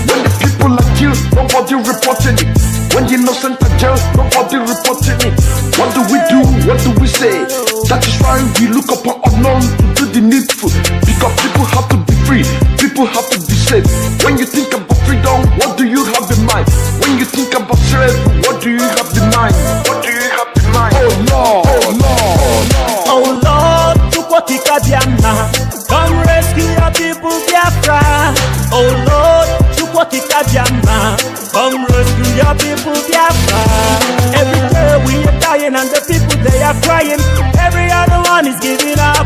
When the people are killed, nobody reporting it. When the innocent are jailed, nobody reporting it. What do we do? What do we say? That is why we look upon unknown to do the needful. Because people have to be free, people have to be safe. When you think about freedom, what do you have in mind? When you think about slavery, what do you have in mind? Oh Lord, Chukwokika Biama, come rescue your people, Biafra. Oh Lord, Chukwokikajama. Come rescue your people, Biafra. Every day we are dying and the people they are crying. Every other one is giving up.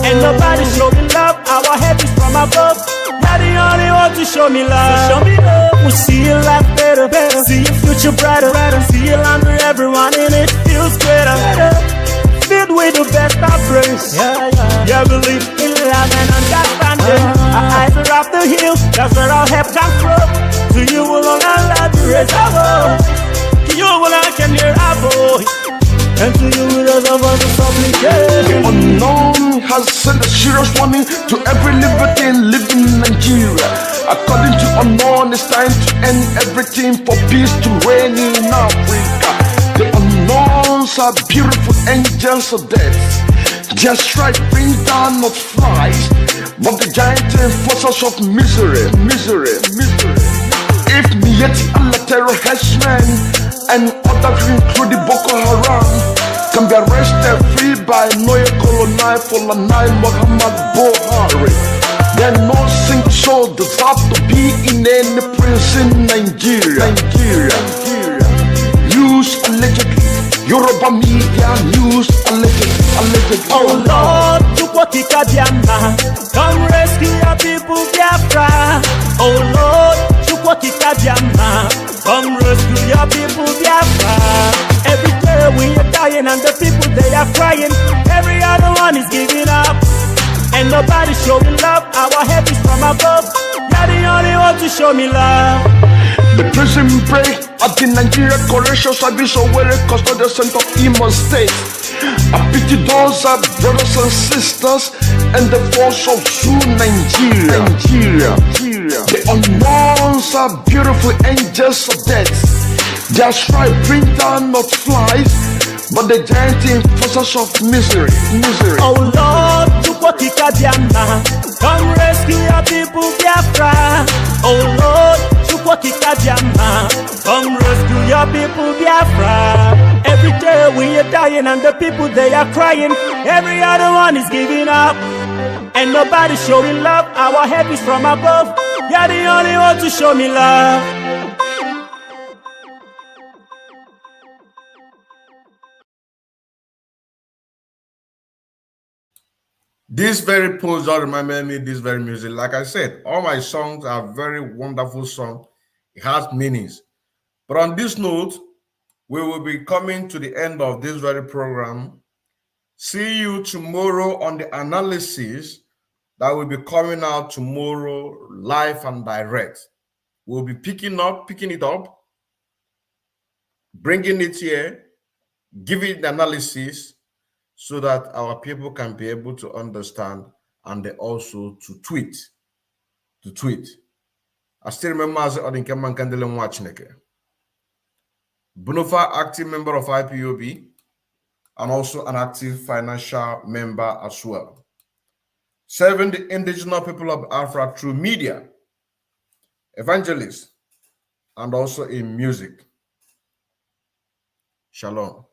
And nobody showing love. Our head is from above. You're the only one to show me love. So show me love. We'll see your life better, better. See your future brighter, brighter. See your land where everyone in it feels greater. Filled with the best of praise. Yeah, believe in love and understanding. Our eyes are up the hill. That's where our help comes from. To you alone, I love to raise our voice. To you alone, I can hear our voice. And to you, we raise our voice to supplicate. The unknown has sent a serious warning to every libertine living in Nigeria. According to unknown, it's time to end everything for peace to reign in Africa. The unknowns are beautiful angels of death. Just right, bring down not flies, but the giant enforcers of misery, misery, misery. If Mieti Allah terror henchmen and others including Boko Haram can be arrested free by Noye Colonel Folanai Muhammad Buhari, then no single soul deserves to be in any prison in Nigeria. News allegedly, Yoruba media news allegedly. Oh Lord, Chukwokikajama, come rescue your people, Biafra. Oh Lord, Chukwokikajama, come rescue your people, Biafra. Every day we are dying and the people they are crying. Every other one is giving up. And nobody showing love. Our head is from above. You're the only one to show me love. The prison break at the Nigeria Correctional Service Owerri Custodial Center of Imo State. I pity those are brothers and sisters and the force of Zoo Nigeria. The unknowns are beautiful angels of death. Just right, bring down not flies, but the giant enforcers of misery. Oh Lord, Chukwokikajama, come rescue your people, Biafra. Oh Lord, Chukwokikajama, come rescue your people, Biafra. Every day we are dying and the people they are crying. Every other one is giving up. And nobody showing love. Our help is from above. You're the only one to show me love. This very post just reminded me this very music. Like I said, all my songs are very wonderful songs. It has meanings. But on this note, we will be coming to the end of this very program. See you tomorrow on the analysis that will be coming out tomorrow, live and direct. We'll be picking it up, bringing it here, giving the analysis, so that our people can be able to understand and they also to tweet. I still remember as Odinkeman Kandele Mwachineke, Bonofa active member of IPOB and also an active financial member as well. Serving the indigenous people of Africa through media, evangelist, and also in music. Shalom.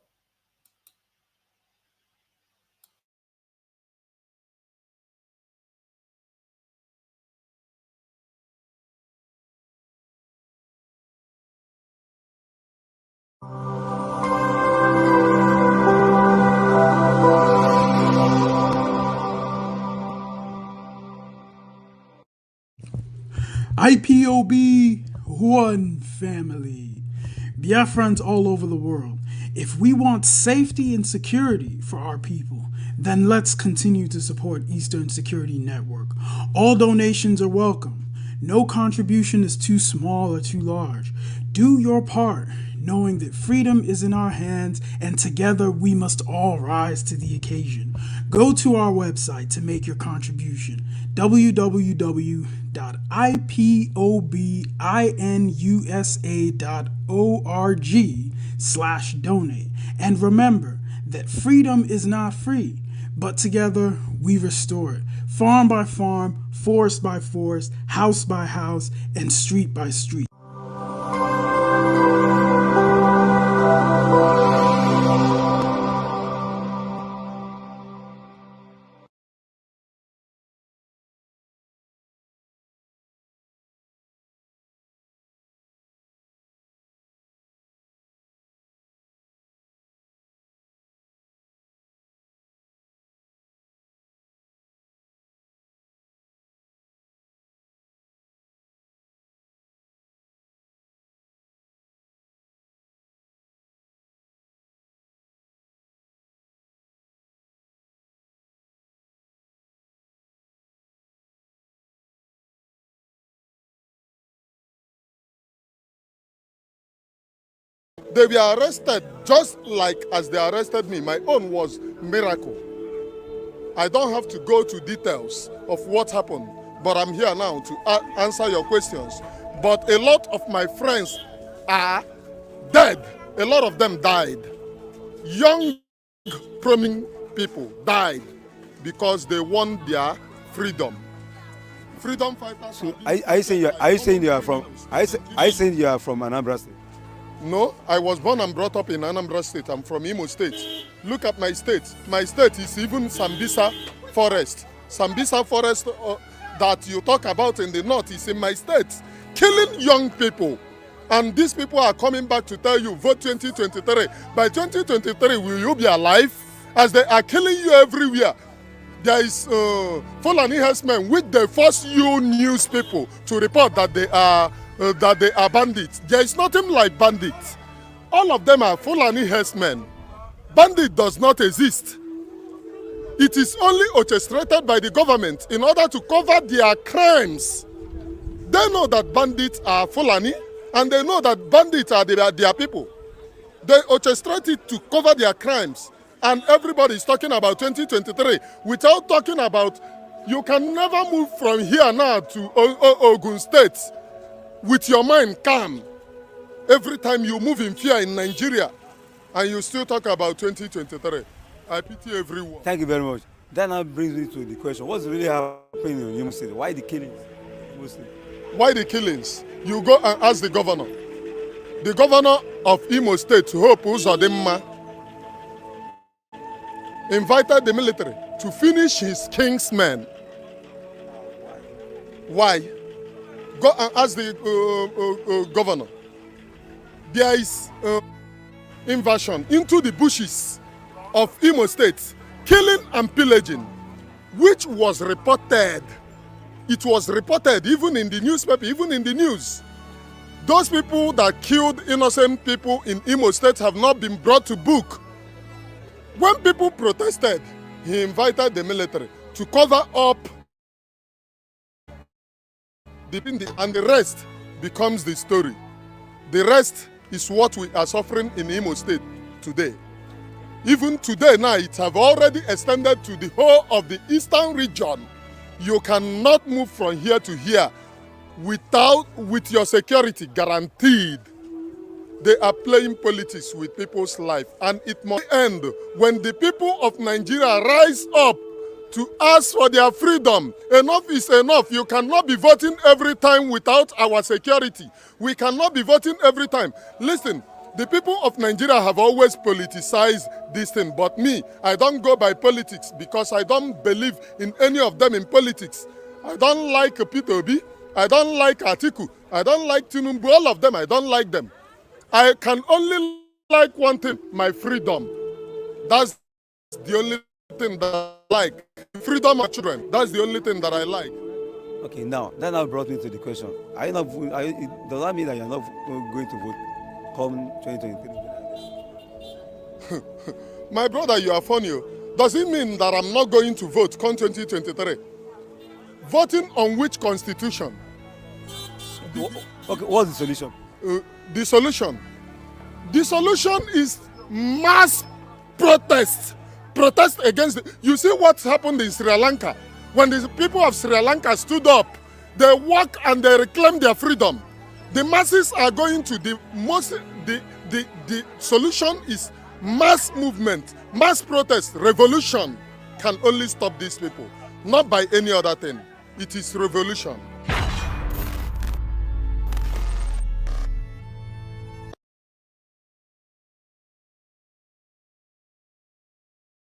IPOB, one family. Biafrans all over the world. If we want safety and security for our people, then let's continue to support Eastern Security Network. All donations are welcome. No contribution is too small or too large. Do your part, knowing that freedom is in our hands and together we must all rise to the occasion. Go to our website to make your contribution, www.ipobinUSA.org/donate. And remember that freedom is not free, but together we restore it. Farm by farm, forest by forest, house by house, and street by street. They were arrested just like as they arrested me. My own was miracle. I don't have to go to details of what happened, but I'm here now to answer your questions. But a lot of my friends are dead. A lot of them died. Young, promising people died because they won their freedom. Freedom fighters. So are you saying you are from Anambra State? No, I was born and brought up in Anambra State. I'm from Imo State. Look at my state. My state is even Sambisa Forest. Sambisa Forest that you talk about in the north is in my state. Killing young people. And these people are coming back to tell you, vote 2023. By 2023, will you be alive? As they are killing you everywhere. There is Fulani herdsmen which they force you news people to report that they are bandits. There is nothing like bandits. All of them are Fulani herdsmen. Bandit does not exist. It is only orchestrated by the government in order to cover their crimes. They know that bandits are Fulani and they know that bandits are their people. They orchestrate it to cover their crimes. And everybody is talking about 2023 without talking about you can never move from here now to Ogun State with your mind calm. Every time you move in fear in Nigeria and you still talk about 2023. I pity everyone. Thank you very much. That now brings me to the question, what's really happening in Imo State? Why the killings? Why the killings? You go and ask the governor. The governor of Imo State, Hope Uzodimma, invited the military to finish his king's men. Why? Go and ask the governor. There is invasion into the bushes of Imo State, killing and pillaging, which was reported. It was reported even in the newspaper, even in the news. Those people that killed innocent people in Imo State have not been brought to book. When people protested, he invited the military to cover up and the rest becomes the story. The rest is what we are suffering in Imo State today. Even today now, it have already extended to the whole of the eastern region. You cannot move from here to here with your security guaranteed. They are playing politics with people's life, and it must end when the people of Nigeria rise up to ask for their freedom. Enough is enough. You cannot be voting every time without our security. We cannot be voting every time. Listen, the people of Nigeria have always politicized this thing, but me, I don't go by politics because I don't believe in any of them in politics. I don't like Peter Obi, I don't like Atiku, I don't like Tinubu, all of them, I don't like them. I can only like one thing, my freedom. That's the only thing that I like. Freedom of children, that's the only thing that I like. Okay, now, that now brought me to the question. Does that mean that you're not going to vote come 2023? My brother, you are funny. Does it mean that I'm not going to vote come 2023? Voting on which constitution? Okay, what's the solution? The solution is mass protest. Protest against you see what happened in Sri Lanka? When the people of Sri Lanka stood up, they walked and they reclaimed their freedom. The masses are going to the solution is mass movement, mass protest, revolution can only stop these people, not by any other thing. It is revolution.